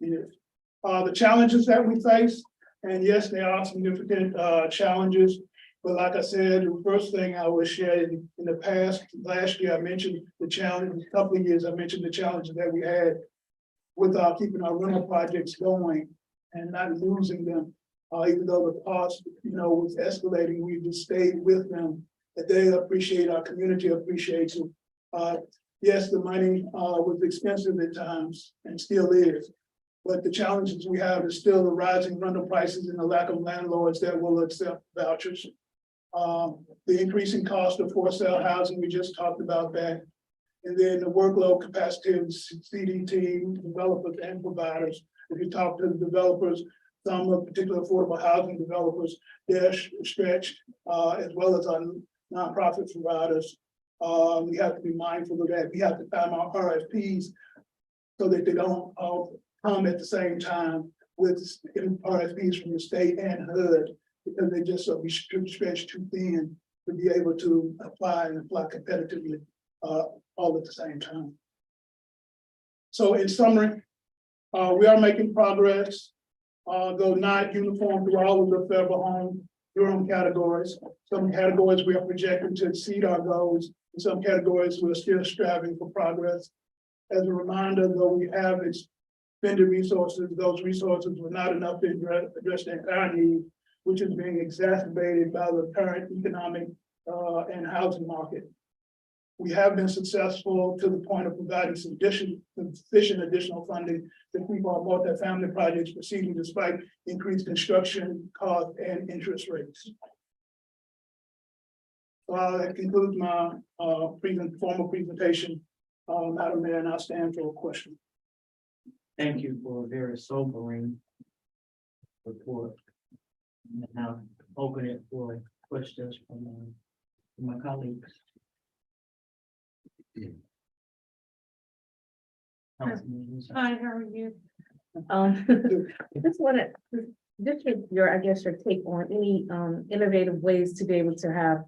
Yes. The challenges that we face, and yes, there are significant challenges. But like I said, the first thing I was sharing in the past, last year, I mentioned the challenge, a couple of years, I mentioned the challenges that we had with keeping our rental projects going and not losing them. Even though the cost, was escalating, we just stayed with them. That they appreciate, our community appreciates it. Yes, the money was expensive at times and still is. But the challenges we have is still the rising rental prices and the lack of landlords that will accept vouchers. The increasing cost of for sale housing, we just talked about that. And then the workload capacity of CDT, developers and providers. If you talk to the developers, some of particular affordable housing developers, they're stretched, as well as our nonprofit providers. We have to be mindful of that. We have to time our RFPs so that they don't come at the same time with RFPs from the state and HUD, because they just be stretched too thin to be able to apply competitively all at the same time. So in summary, we are making progress, though not uniform through all of the federal home categories. Some categories we are projecting to exceed our goals. In some categories, we're still striving for progress. As a reminder, though we have expended resources, those resources were not enough to address the entire need, which is being exacerbated by the current economic and housing market. We have been successful to the point of providing sufficient additional funding to keep our multifamily projects proceeding despite increased construction costs and interest rates. That concludes my formal presentation. Madam Mayor, and I'll stand for a question. Thank you for a very sobering report. And now open it for questions from my colleagues. Hi, how are you? I just wanted, just your take on any innovative ways to be able to have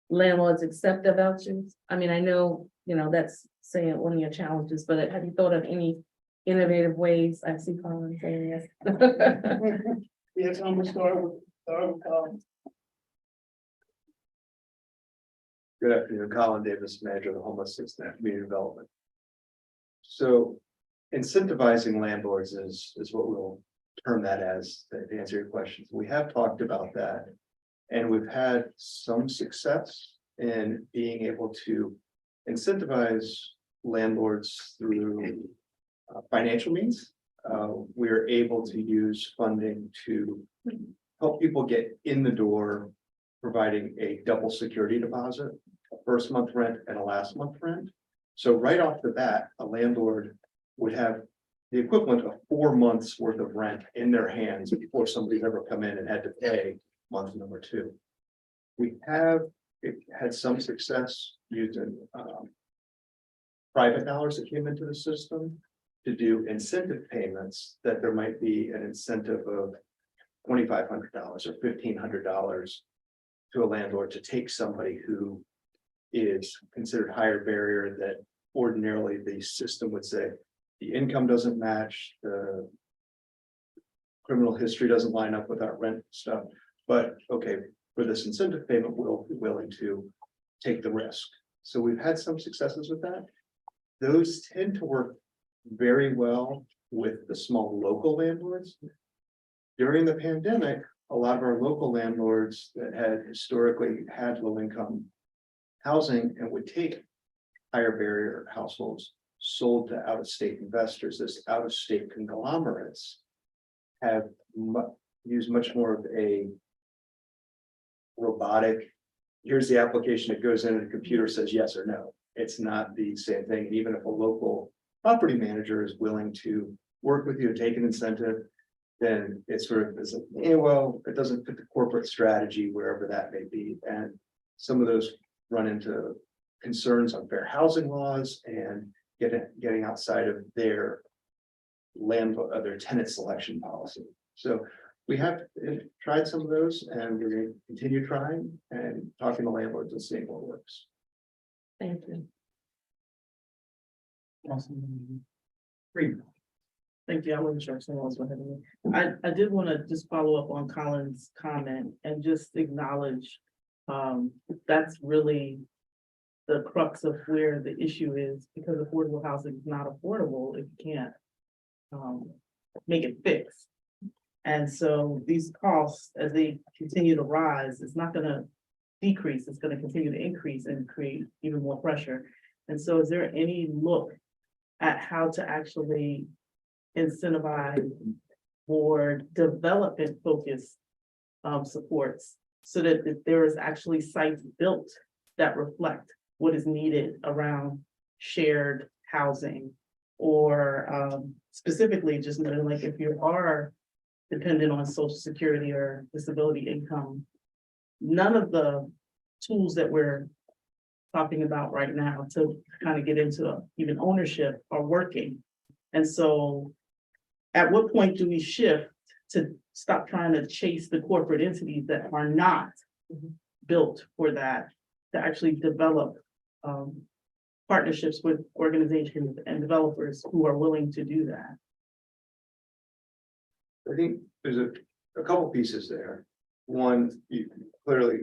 landlords accept the vouchers. I mean, I know, that's saying one of your challenges, but have you thought of any innovative ways? I see Colin saying yes. Yes, I'm gonna start with Good afternoon, Colin Davis, manager of the homelessness and community development. So incentivizing landlords is what we'll term that as, to answer your questions. We have talked about that, and we've had some success in being able to incentivize landlords through financial means. We're able to use funding to help people get in the door, providing a double security deposit, a first month rent and a last month rent. So right off the bat, a landlord would have the equivalent of 4 months worth of rent in their hands before somebody's ever come in and had to pay month number 2. We have had some success using private dollars that came into the system to do incentive payments, that there might be an incentive of $2,500 or $1,500 to a landlord to take somebody who is considered higher barrier, that ordinarily the system would say, the income doesn't match, the criminal history doesn't line up with our rent stuff, but okay, for this incentive payment, we'll be willing to take the risk. So we've had some successes with that. Those tend to work very well with the small local landlords. During the pandemic, a lot of our local landlords that had historically had low income housing and would take higher barrier households sold to out-of-state investors, this out-of-state conglomerates have used much more of a robotic, here's the application, it goes in and the computer says yes or no. It's not the same thing. Even if a local property manager is willing to work with you, take an incentive, then it's sort of, it's like, well, it doesn't fit the corporate strategy, wherever that may be. And some of those run into concerns on fair housing laws and getting outside of their their tenant selection policy. So we have tried some of those, and we're going to continue trying and talking to landlords and seeing what works. Thank you. Great. Thank you. I wasn't sure if someone else wanted to. I did want to just follow up on Colin's comment and just acknowledge that's really the crux of where the issue is, because affordable housing is not affordable if you can't make it fixed. And so these costs, as they continue to rise, it's not going to decrease, it's going to continue to increase and create even more pressure. And so is there any look at how to actually incentivize or development focused supports so that there is actually sites built that reflect what is needed around shared housing, or specifically just knowing, like, if you are dependent on Social Security or disability income, none of the tools that we're talking about right now to kind of get into even ownership are working. And so at what point do we shift to stop trying to chase the corporate entities that are not built for that, to actually develop partnerships with organizations and developers who are willing to do that? I think there's a couple pieces there. One, you clearly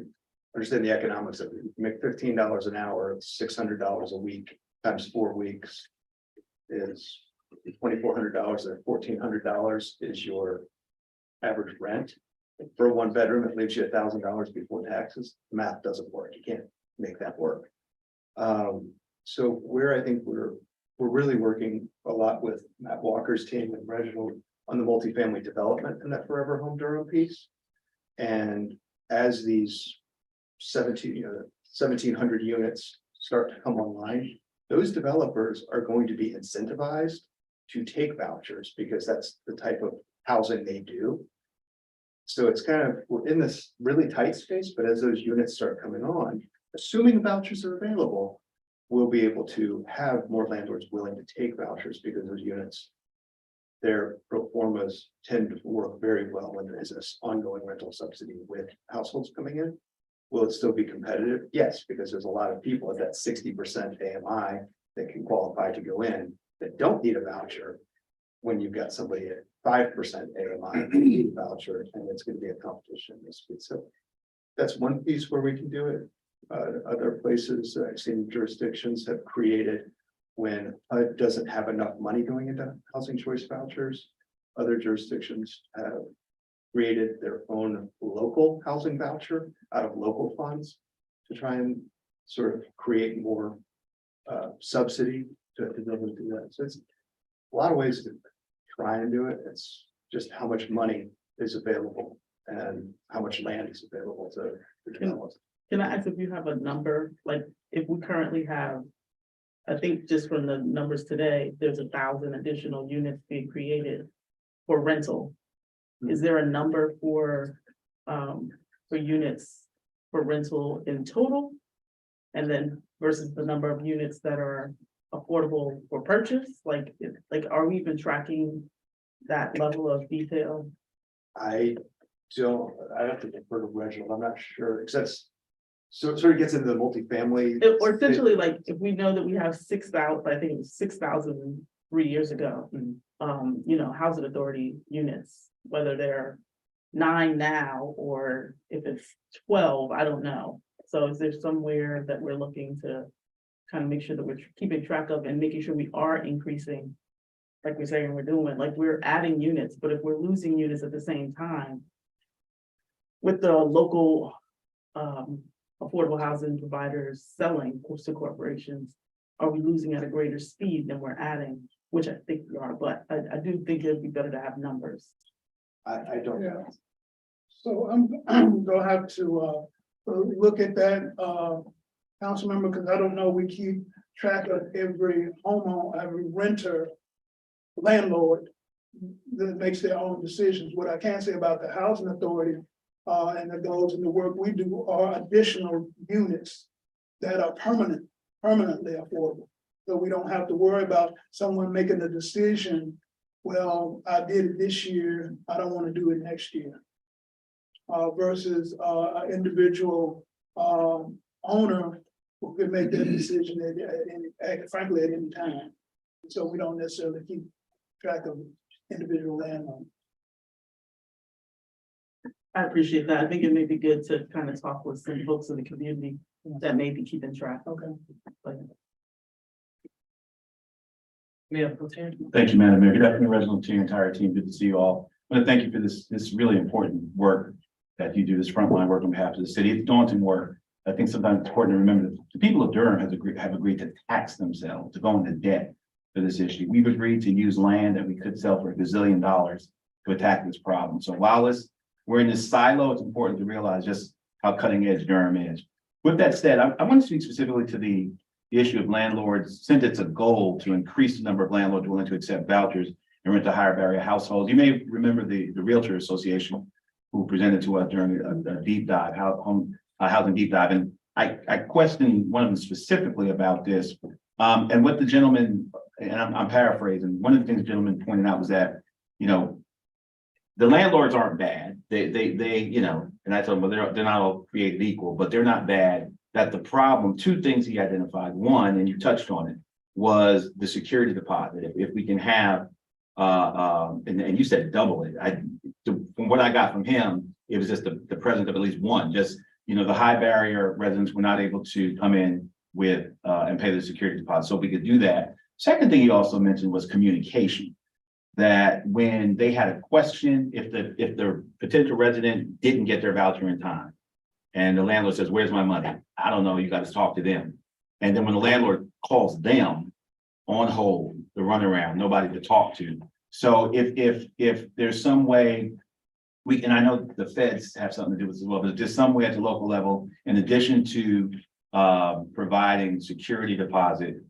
understand the economics of it. You make $15 an hour, $600 a week times 4 weeks is $2,400, and $1,400 is your average rent. For a 1 bedroom, it leaves you $1,000 before taxes. The math doesn't work. You can't make that work. So where I think we're really working a lot with Matt Walker's team and Reginald on the multifamily development and that Forever Home Durham piece. And as these 1,700 units start to come online, those developers are going to be incentivized to take vouchers because that's the type of housing they do. So it's kind of, we're in this really tight space, but as those units start coming on, assuming vouchers are available, we'll be able to have more landlords willing to take vouchers because those units, their pro formas tend to work very well when there is this ongoing rental subsidy with households coming in. Will it still be competitive? Yes, because there's a lot of people at that 60% AMI that can qualify to go in that don't need a voucher. When you've got somebody at 5% AMI that need a voucher, and it's going to be a competition this week. So that's one piece where we can do it. Other places I've seen jurisdictions have created when HUD doesn't have enough money going into housing choice vouchers. Other jurisdictions have created their own local housing voucher out of local funds to try and sort of create more subsidy to be able to do that. So it's a lot of ways to try and do it. It's just how much money is available and how much land is available to develop. Can I ask if you have a number, like if we currently have, I think just from the numbers today, there's 1,000 additional units being created for rental. Is there a number for units for rental in total? And then versus the number of units that are affordable for purchase? Like are we even tracking that level of detail? I have to defer to Reginald. I'm not sure, because that's So it sort of gets into the multifamily. Or essentially, like, if we know that we have 6,000, I think it was 6,000 3 years ago. You know, housing authority units, whether they're 9 now, or if it's 12, I don't know. So is there somewhere that we're looking to kind of make sure that we're keeping track of and making sure we are increasing? Like we're saying we're doing, like we're adding units, but if we're losing units at the same time. With the local affordable housing providers selling to corporations, are we losing at a greater speed than we're adding? Which I think we are, but I do think it'd be better to have numbers. I don't Yeah. know. So I'm gonna have to look at that, council member, because I don't know, we keep track of every homeowner, every renter, landlord that makes their own decisions. What I can say about the housing authority, and the goals and the work we do are additional units that are permanently affordable. So we don't have to worry about someone making a decision, well, I did it this year, I don't want to do it next year. Versus an individual owner who could make that decision frankly at any time. So we don't necessarily keep track of individual landowners. I appreciate that. I think it may be good to kind of talk with some folks in the community that may be keeping track. Okay. Mayor Pro Tem. Thank you, Madam Mayor. Good afternoon, Reginald, to your entire team. Good to see you all. I want to thank you for this really important work that you do, this frontline work on behalf of the city. It's daunting work. I think sometimes it's important to remember that the people of Durham have agreed to tax themselves, to go into debt for this issue. We've agreed to use land that we could sell for $1 gazillion to attack this problem. So while we're in this silo, it's important to realize just how cutting edge Durham is. With that said, I want to speak specifically to the issue of landlords, since it's a goal to increase the number of landlords willing to accept vouchers and rent to higher barrier households. You may remember the Realtor Association who presented to us during a deep dive, housing deep dive. And I questioned one of them specifically about this. And what the gentleman, and I'm paraphrasing, one of the things the gentleman pointed out was that, you know, the landlords aren't bad. They, you know, and I told him, well, they're not all created equal, but they're not bad. That the problem, two things he identified. One, and you touched on it, was the security deposit. If we can have, and you said double it. From what I got from him, it was just the presence of at least one. Just, you know, the high barrier residents were not able to come in with and pay the security deposit, so we could do that. Second thing he also mentioned was communication. That when they had a question, if the potential resident didn't get their voucher in time, and the landlord says, "Where's my money?" I don't know, you got to talk to them. And then when the landlord calls them on hold, the runaround, nobody to talk to. So if there's some way and I know the feds have something to do with this as well, but just some way at the local level, in addition to providing security deposit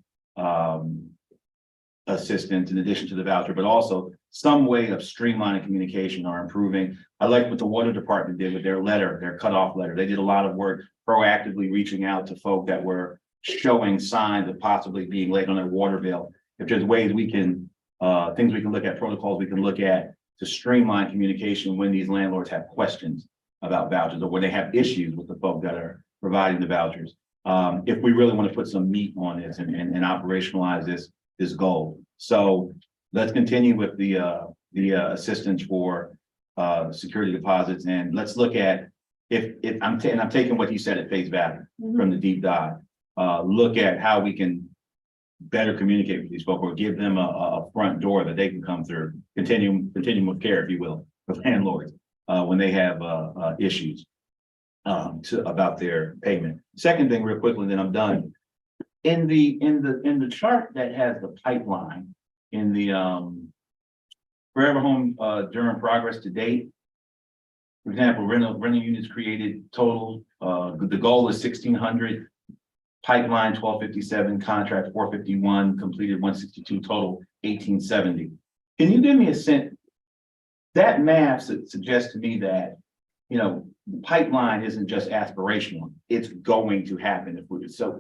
assistance in addition to the voucher, but also some way of streamlining communication or improving. I like what the water department did with their cutoff letter. They did a lot of work proactively reaching out to folk that were showing signs of possibly being late on their water bill. If there's ways we can, things we can look at, protocols we can look at to streamline communication when these landlords have questions about vouchers or when they have issues with the folk that are providing the vouchers. If we really want to put some meat on this and operationalize this goal. So let's continue with the assistance for security deposits, and let's look at if I'm taking what you said at face value from the deep dive. Look at how we can better communicate with these folks or give them a front door that they can come through, continuum of care, if you will, for landlords when they have issues about their payment. Second thing, real quickly, then I'm done. In the chart that has the pipeline in the Forever Home Durham progress to date. For example, rental units created total, the goal is 1,600, pipeline 1,257, contract 451, completed 162, total 1,870. Can you give me a sense? That math suggests to me that, you know, pipeline isn't just aspirational, it's going to happen if we so.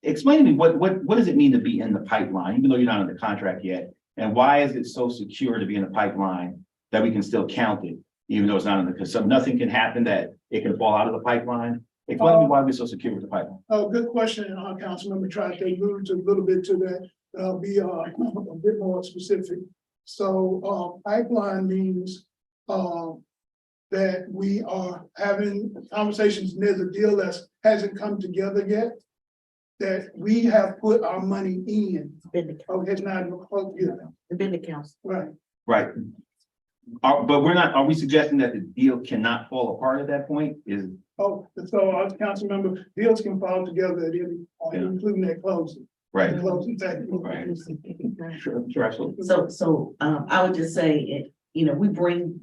Explain to me what does it mean to be in the pipeline, even though you're not in the contract yet, and why is it so secure to be in the pipeline that we can still count it, even though it's not in the, because so nothing can happen that it can fall out of the pipeline. Explain to me why we're so secure with the pipeline. Oh, good question, Councilmember tried to allude to a little bit to that, be a bit more specific. So, pipeline means, that we are having conversations, and there's a deal that hasn't come together yet, that we have put our money in. Okay, it's not even close yet. Been the council. Right. Right. But we're not, are we suggesting that the deal cannot fall apart at that point? Is, Oh, so, Councilmember, deals can fall together at any, including that closing. right, The closing table. right. Sure, absolutely. So, I would just say, we bring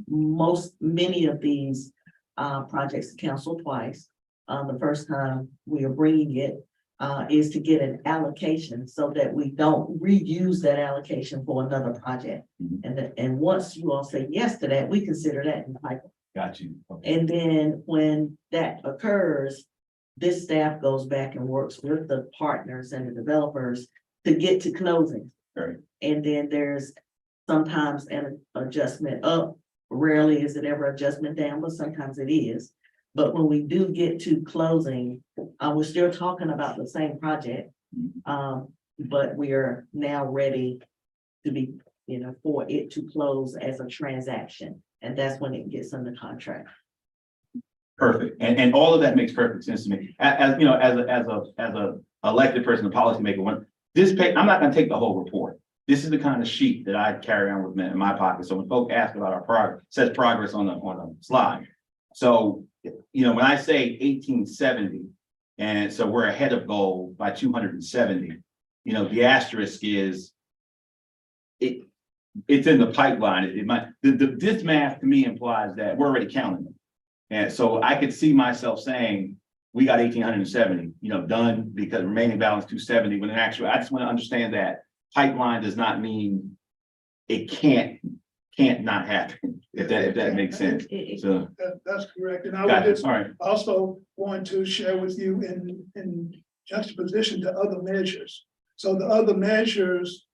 many of these projects to council twice. The first time we are bringing it is to get an allocation so that we don't reuse that allocation for another project. And once you all say yes to that, we consider that in the pipeline. Got you. Okay. And then when that occurs, this staff goes back and works with the partners and the developers to get to closing. Right. And then there's sometimes an adjustment up. Rarely is it ever adjustment down, but sometimes it is. But when we do get to closing, we're still talking about the same project. But we are now ready to be, for it to close as a transaction. And that's when it gets under contract. Perfect. And all of that makes perfect sense to me. As you know, as a elected person, a policymaker, I'm not gonna take the whole report. This is the kind of sheet that I carry around with me in my pocket. So when folks ask about our progress, it says progress on the slide. So, when I say 1870, and so we're ahead of goal by 270, the asterisk is it's in the pipeline. This math to me implies that we're already counting them. And so I could see myself saying, we got 1870, done because remaining balance 270, when in actual, I just want to understand that pipeline does not mean it can't not happen, if that makes sense. So That's correct. And I would got it. just All right. also want to share with you in juxtaposition to other measures. So the other measures,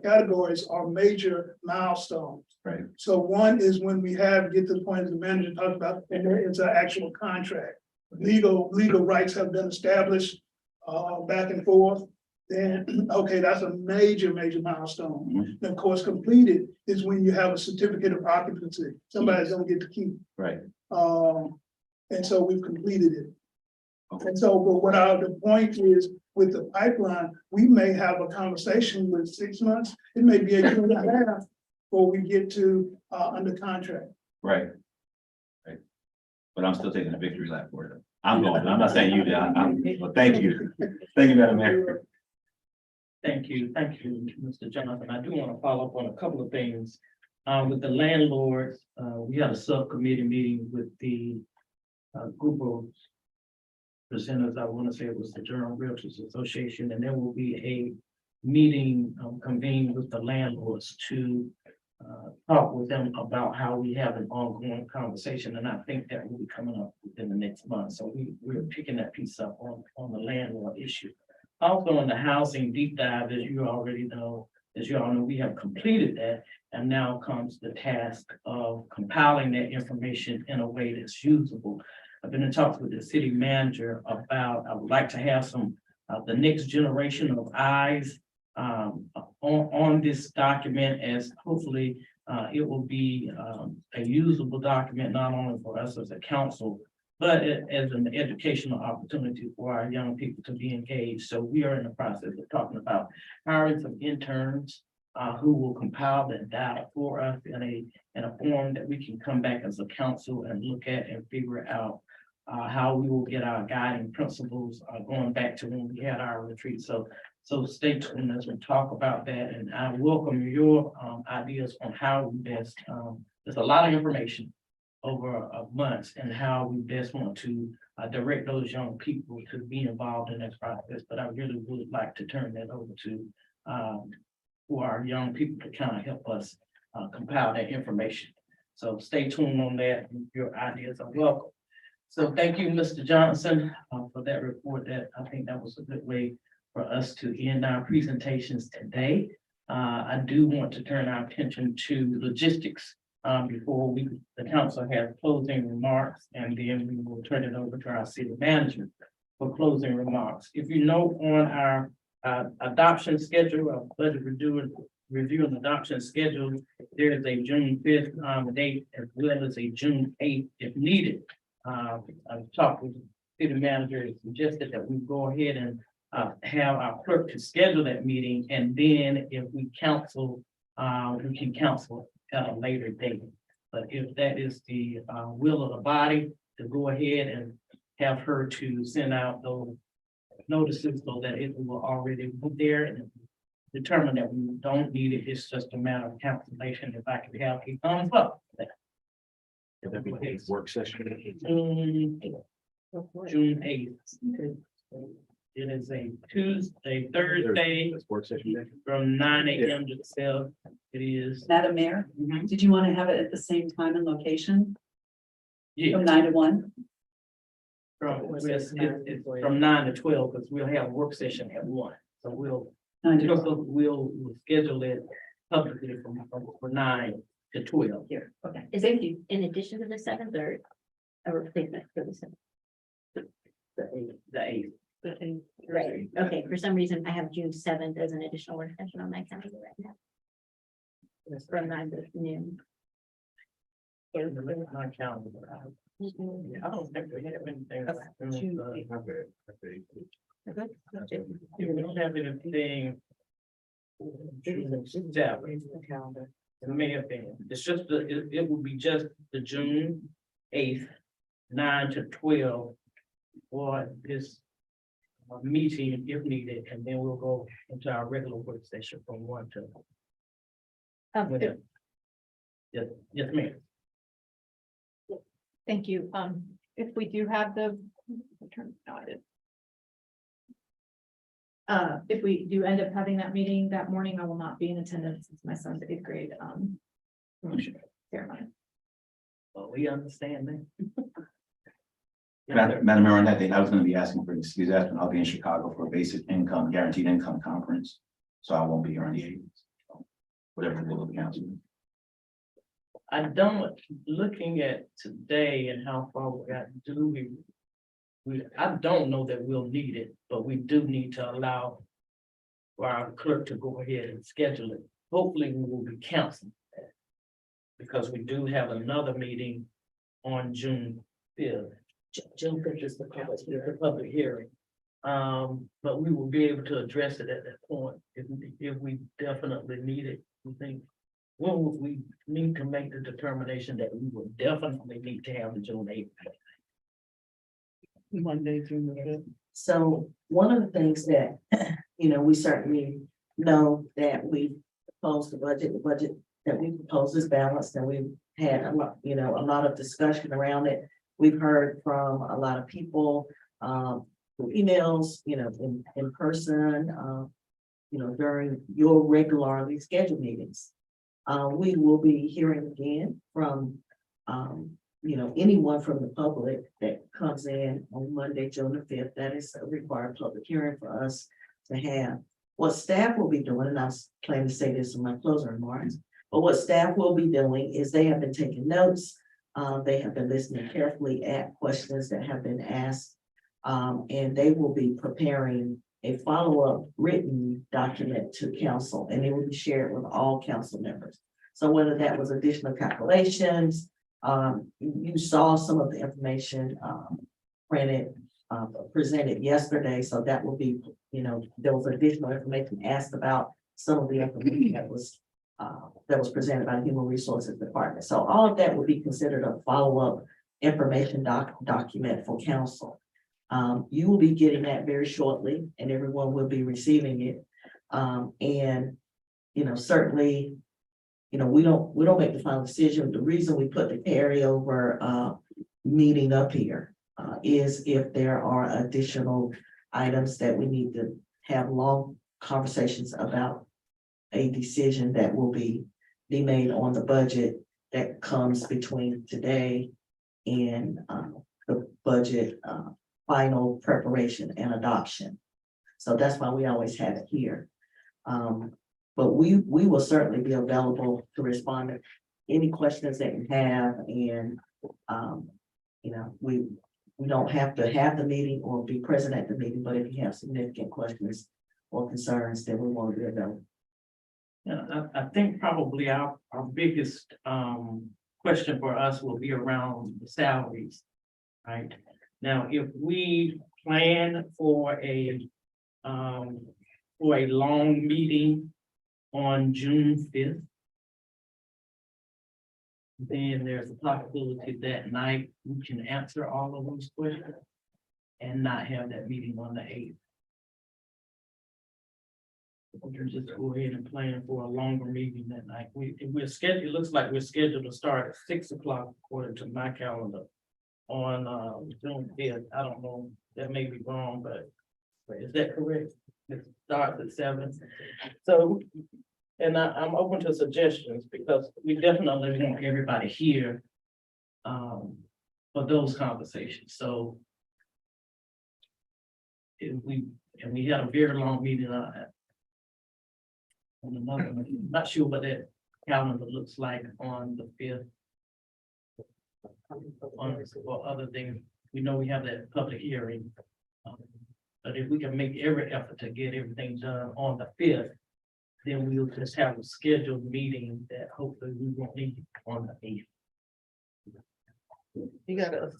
categories are major milestones. Right. So one is when we get to the point as the manager talked about, and there is an actual contract. Legal rights have been established, back and forth. Then, okay, that's a major milestone. And of course, completed is when you have a certificate of occupancy. Somebody's gonna get to keep. Right. And so we've completed it. Okay. And so, but the point is, with the pipeline, we may have a conversation with 6 months, it may be a year and a half before we get to, under contract. Right. Right. But I'm still taking a victory lap for it. I'm not saying you did. Well, thank you. Thank you, Madam Mayor. Thank you, Mr. Jonathan. I do want to follow up on a couple of things. With the landlords, we had a subcommittee meeting with the group of presenters. I want to say it was the General Realtors Association, and there will be a meeting convened with the landlords to talk with them about how we have an ongoing conversation. And I think that will be coming up within the next month. So we're picking that piece up on the landlord issue. Also on the housing deep dive, as you all know, we have completed that. And now comes the task of compiling that information in a way that's usable. I've been in talks with the city manager about, I would like to have some, the next generation of eyes on this document, as hopefully it will be a usable document, not only for us as a council, but as an educational opportunity for our young people to be engaged. So we are in the process of talking about hiring some interns who will compile that data for us in a form that we can come back as a council and look at and figure out how we will get our guiding principles going back to when we had our retreat. So stay tuned as we talk about that, and I welcome your ideas on how we best, there's a lot of information over months and how we best want to direct those young people to be involved in this process. But I really would like to turn that over to for our young people to kind of help us compile that information. So stay tuned on that. Your ideas are welcome. So thank you, Mr. Johnson, for that report. That I think that was a good way for us to end our presentations today. I do want to turn our attention to logistics before the council has closing remarks, and then we will turn it over to our city manager for closing remarks. If you know on our adoption schedule, our budget review and adoption schedule, there is a June 5th date as well as a June 8th if needed. I've talked with the city manager, and suggested that we go ahead and have our clerk to schedule that meeting, and then if we counsel, we can counsel at a later date. But if that is the will of the body, to go ahead and have her to send out those notices so that it will already be there, and determine that we don't need it, it's just a matter of cancellation. If I could have a thumbs up. Would that be a work session? June 8th. It is a Tuesday, Thursday, That's work session day. from 9 AM to 12. It is. Madam Mayor, Mhm. did you want to have it at the same time and location Yeah, from 9 to 1? it's from 9 to 12, because we'll have a work session at 1. So we'll 9 to 12 we'll schedule it publicly from 9 to 12. here. Okay. Is it in addition to the 7th or a replacement for the 7th? The 8th. Right, okay, for some reason I have June 7th as an additional work session on my calendar right now. It's from 9 to noon. My calendar. I don't think we have anything. We don't have anything. June 7th. It may have been, it's just, it will be just the June 8th, 9 to 12. For this meeting if needed, and then we'll go into our regular work session from 1 to. Whatever. Yes, yes, ma'am. Thank you. If we do have if we do end up having that meeting that morning, I will not be in attendance since my son's 8th grade, promotion ceremony. Well, we understand that. Yes, sir. Madam Mayor, on that date, I was gonna be asking for an excuse, after I'll be in Chicago for a basic income, guaranteed income conference. So I won't be here on the 8th. So whatever the will of the council. I don't, looking at today and how far we got, I don't know that we'll need it, but we do need to allow for our clerk to go ahead and schedule it. Hopefully, we will be canceling that, because we do have another meeting on June 5th. June 5th is the public hearing. But we will be able to address it at that point if we definitely need it. We think, well, we need to make the determination that we will definitely need to have the June 8th. Monday, June the 5th. So one of the things that, we certainly know that we proposed the budget that we proposed is balanced, and we've had a lot of discussion around it. We've heard from a lot of people, through emails, in person, during your regularly scheduled meetings. We will be hearing again from, anyone from the public that comes in on Monday, June the 5th. That is a required public hearing for us to have. What staff will be doing, and I was planning to say this in my closing remarks, but what staff will be doing is they have been taking notes. They have been listening carefully at questions that have been asked. And they will be preparing a follow-up written document to council, and it will be shared with all council members. So whether that was additional calculations, you saw some of the information presented yesterday. So that will be, there was additional information asked about some of the information that was presented by the Human Resources Department. So all of that will be considered a follow-up information document for council. You will be getting that very shortly, and everyone will be receiving it. And certainly, we don't make the final decision. The reason we put the carryover meeting up here is if there are additional items that we need to have long conversations about a decision that will be made on the budget that comes between today and the budget final preparation and adoption. So that's why we always have it here. But we will certainly be available to respond to any questions that you have and, you know, we don't have to have the meeting or be present at the meeting, but if you have significant questions or concerns, then we want to be available. Yeah, I think probably our biggest question for us will be around the salaries. Right, now, if we plan for a long meeting on June 5th. Then there's a possibility that night we can answer all of those questions and not have that meeting on the 8th. We can just go ahead and plan for a longer meeting that night. We're scheduled, it looks like we're scheduled to start at 6 o'clock according to my calendar on June 5th. I don't know, that may be wrong, but is that correct? It starts at 7. So, and I'm open to suggestions because we definitely want everybody here for those conversations. So if we had a very long meeting on another, not sure what that calendar looks like on the 5th. For other things, we know we have that public hearing. But if we can make every effort to get everything done on the 5th, then we'll just have a scheduled meeting that hopefully we won't need on the 8th. You gotta,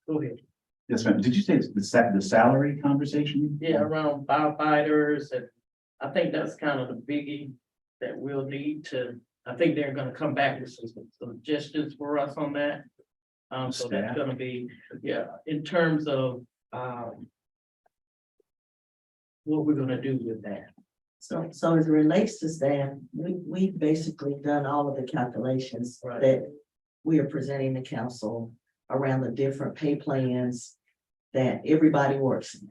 Go ahead. Yes, ma'am. Did you say the salary conversation? Yeah, around firefighters, and I think that's kind of the biggie that we'll need to, I think they're gonna come back with some suggestions for us on that. So that's Staff. gonna be, yeah, in terms of what we're gonna do with that. So as it relates to staff, we've basically done all of the calculations Right. that we are presenting to council around the different pay plans that everybody works in.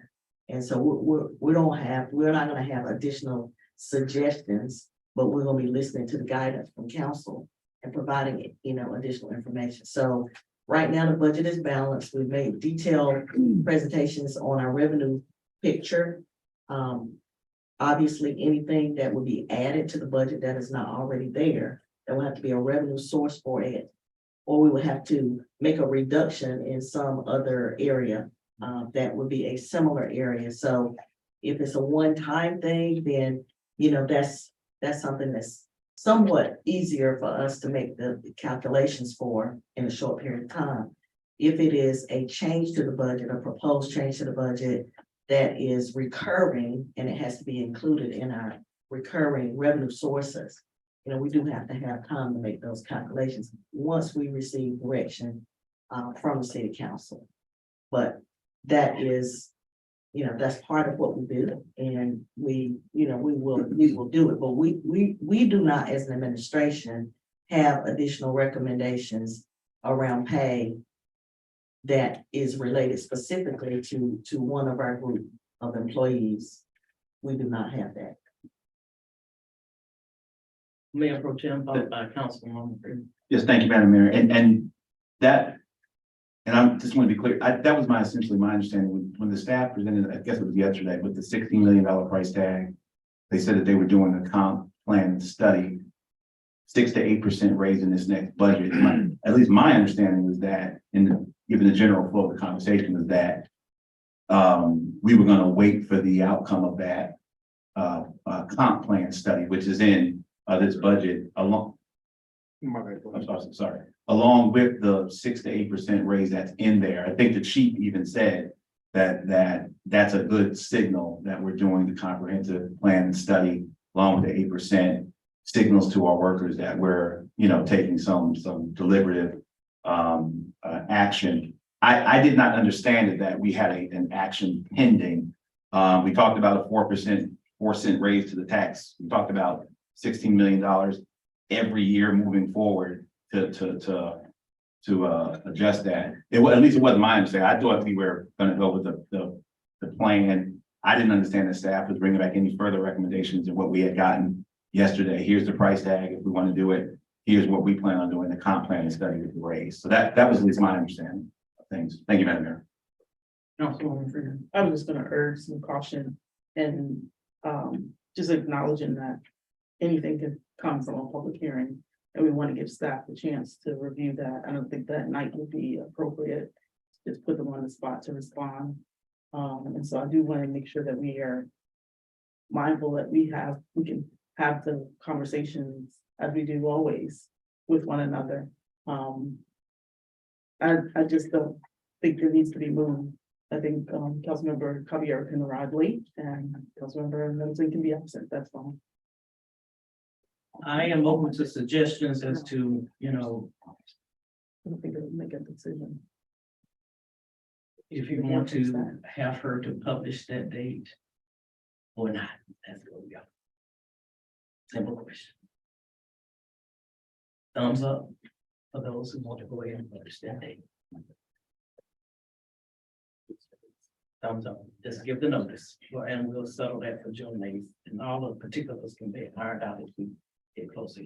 And so we're not gonna have additional suggestions, but we're gonna be listening to the guidance from council and providing, additional information. So right now, the budget is balanced. We've made detailed presentations on our revenue picture. Obviously, anything that would be added to the budget that is not already there, there will have to be a revenue source for it. Or we would have to make a reduction in some other area, that would be a similar area. So if it's a one-time thing, then, that's something that's somewhat easier for us to make the calculations for in a short period of time. If it is a change to the budget, a proposed change to the budget that is recurring, and it has to be included in our recurring revenue sources, we do have to have time to make those calculations once we receive direction from the city council. But that is, that's part of what we do, and we will do it, but we do not, as an administration, have additional recommendations around pay that is related specifically to one of our group of employees. We do not have that. Mayor Pro Tem, followed by Councilwoman Freeman. Yes, thank you, Madam Mayor. And that, and I just want to be clear, that was essentially my understanding when the staff presented, I guess it was yesterday, with the $16 million price tag. They said that they were doing a comp plan study, 6 to 8% raise in this next budget. At least my understanding was that, given the general flow of the conversation, is that we were going to wait for the outcome of that comp plan study, which is in this budget along. I'm sorry. Along with the 6 to 8% raise that's in there. I think the chief even said that's a good signal that we're doing the comprehensive plan and study along with the 8% signals to our workers that we're, taking some deliberative action. I did not understand it that we had an action pending. We talked about a 4% raise to the tax. We talked about $16 million every year moving forward to adjust that. At least it wasn't my understanding. I thought we were going to go with the plan. I didn't understand the staff was bringing back any further recommendations than what we had gotten yesterday. Here's the price tag. If we want to do it, here's what we plan on doing, the comp plan and study with the raise. So that was at least my understanding of things. Thank you, Madam Mayor. Councilwoman Freeman. I'm just gonna urge some caution and just acknowledging that anything can come from a public hearing. And we want to give staff the chance to review that. I don't think that night would be appropriate. Just put them on the spot to respond. And so I do want to make sure that we are mindful that we can have the conversations as we do always with one another. I just don't think there needs to be moved. I think, Councilmember Javier can arrive late and Councilmember Middleton can be absent. That's fine. I am open to suggestions as to, I don't think they'll make a decision. if you want to have her to publish that date or not. That's what we got. Simple question. Thumbs up for those who want to go ahead and publish that date. Thumbs up, just give the notice, and we'll settle that for June 8th, and all the particulars can be ironed out as we get closer.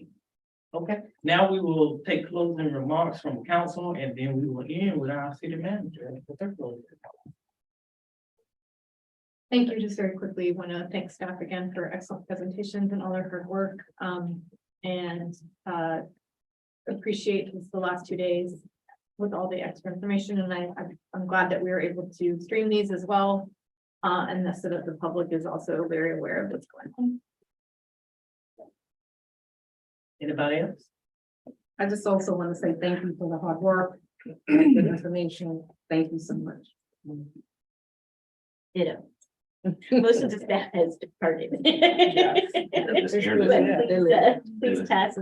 Okay, now we will take closing remarks from council, and then we will end with our city manager. Thank you. Just very quickly, want to thank staff again for excellent presentations and all their hard work. Appreciate the last 2 days with all the extra information, and I'm glad that we were able to stream these as well. And so that the public is also very aware of what's going on. Anybody else? I just also want to say thank you for the hard work, the information. Thank you so much. Ditto. Most of the staff has departed. Please pass,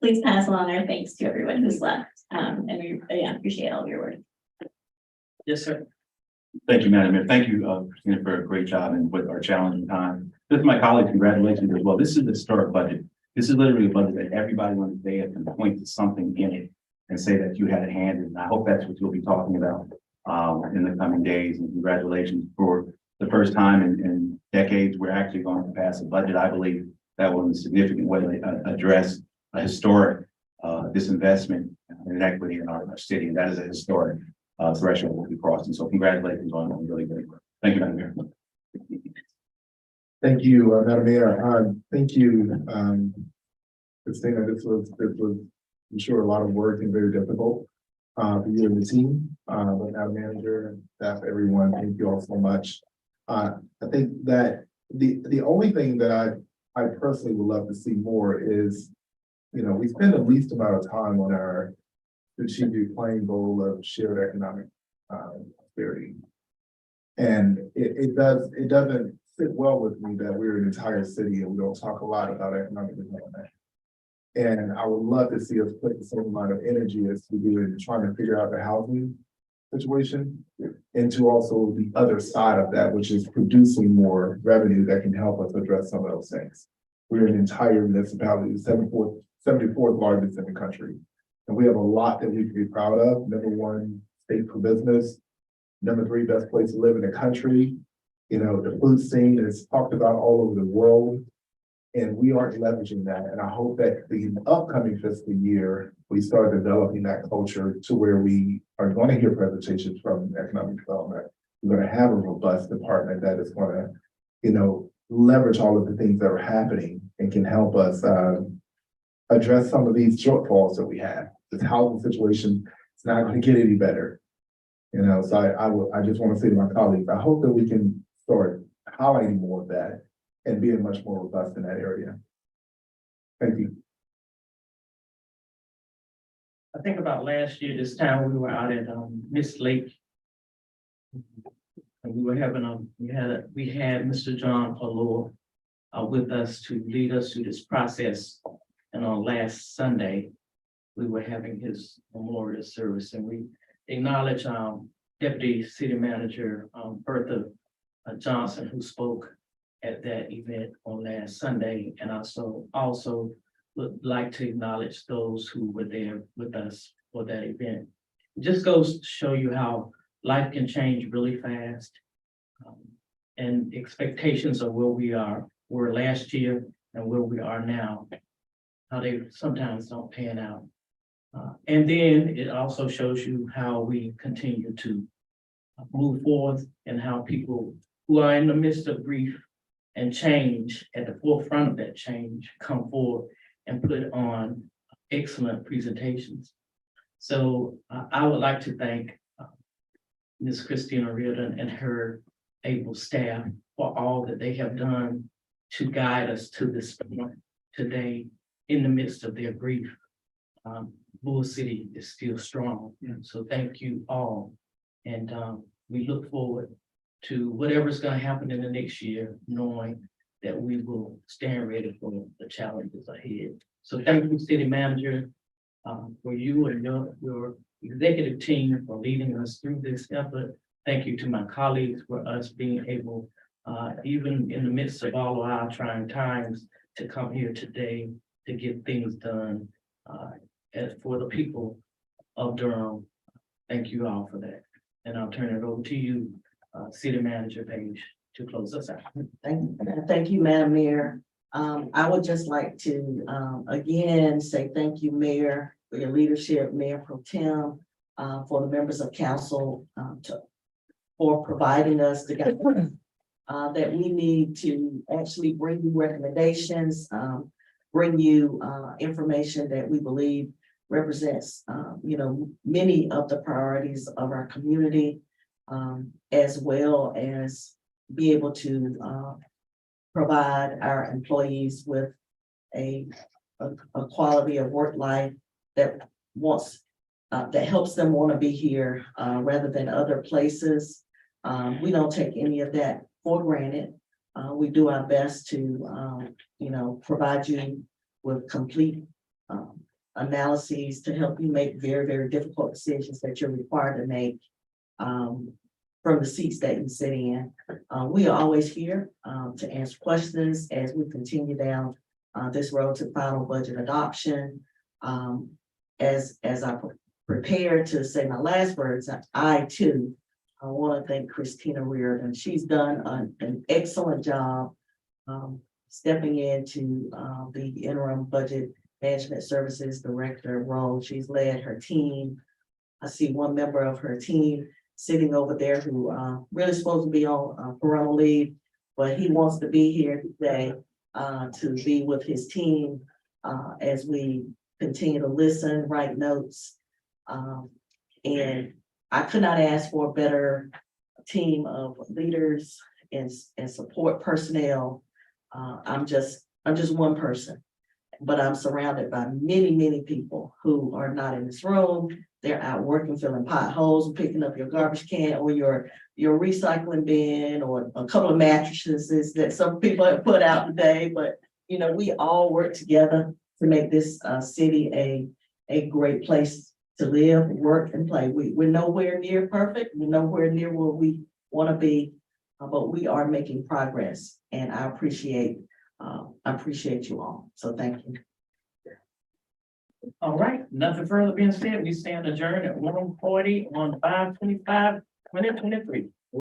please pass along our thanks to everyone who's left. And we appreciate all of your work. Yes, sir. Thank you, Madam Mayor. Thank you, Christina, for a great job and with our challenging time. Just my colleagues, congratulations as well. This is a historic budget. This is literally a budget that everybody on the day can point to something in it and say that you had a hand in. I hope that's what you'll be talking about in the coming days. And congratulations for the first time in decades, we're actually going to pass a budget. I believe that will in a significant way address a historic disinvestment and inequity in our city. And that is a historic threshold we'll be crossing. So congratulations on really great work. Thank you, Madam Mayor. Thank you, Madam Mayor. Thank you, Christina. This was, I'm sure, a lot of work and very difficult for you and the team, Madam Manager, staff, everyone. Thank you all so much. I think that the only thing that I personally would love to see more is, we spend the least amount of time on our strategic planning goal of shared economic prosperity. And it doesn't sit well with me that we're an entire city and we don't talk a lot about economic development. And I would love to see us put the same amount of energy as we do in trying to figure out the housing situation into also the other side of that, which is producing more revenue that can help us address some of those things. We're an entire municipality, 74th largest in the country. And we have a lot that we can be proud of. #1 state for business, #3 best place to live in the country. The food scene is talked about all over the world. And we aren't leveraging that. And I hope that the upcoming fiscal year, we start developing that culture to where we are going to hear presentations from economic development. We're going to have a robust department that is going to, leverage all of the things that are happening and can help us address some of these shortfalls that we have. This housing situation is not going to get any better. So I just want to say to my colleagues, I hope that we can start highlighting more of that and being much more robust in that area. Thank you. I think about last year, this time we were out at Miss Lake. And we were having we had Mr. John Palor with us to lead us through this process. And on last Sunday, we were having his memorial service, and we acknowledge Deputy City Manager Bertha Johnson, who spoke at that event on last Sunday, and also would like to acknowledge those who were there with us for that event. It just goes to show you how life can change really fast, and expectations of where we were last year and where we are now, how they sometimes don't pan out. And then it also shows you how we continue to move forward and how people who are in the midst of grief and change, at the forefront of that change, come forward and put on excellent presentations. So I would like to thank Ms. Christina Reardon and her able staff for all that they have done to guide us to this point today in the midst of their grief. Bull City is still strong, so thank you all. And we look forward to whatever's gonna happen in the next year, knowing that we will stand ready for the challenges ahead. So thank you, City Manager, for you and your executive team for leading us through this effort. Thank you to my colleagues for us being able, even in the midst of all of our trying times, to come here today to get things done as for the people of Durham. Thank you all for that. And I'll turn it over to you, City Manager Page, to close us out. Thank you, Madam Mayor. I would just like to, again, say thank you, Mayor, for your leadership, Mayor Pro Tem, for the members of council, for providing us the guidance that we need to actually bring you recommendations, bring you information that we believe represents, many of the priorities of our community, as well as be able to provide our employees with a quality of work life that that helps them want to be here rather than other places. We don't take any of that for granted. We do our best to, provide you with complete analyses to help you make very, very difficult decisions that you're required to make from the seats that you sit in. We are always here to answer questions as we continue down this road to final budget adoption. As I prepare to say my last words, I too want to thank Christina Reardon. She's done an excellent job stepping into the interim budget management services director role. She's led her team. I see one member of her team sitting over there who really supposed to be on parental leave, but he wants to be here today to be with his team as we continue to listen, write notes. And I could not ask for a better team of leaders and support personnel. I'm just one person, but I'm surrounded by many, many people who are not in this room. They're out working, filling potholes, picking up your garbage can or your recycling bin or a couple of mattresses that some people have put out today. But, we all work together to make this city a great place to live, work, and play. We're nowhere near perfect. We're nowhere near where we want to be, but we are making progress, and I appreciate you all. So thank you. All right, nothing further being said. We stand adjourned at 1:40 on 5/25/2023.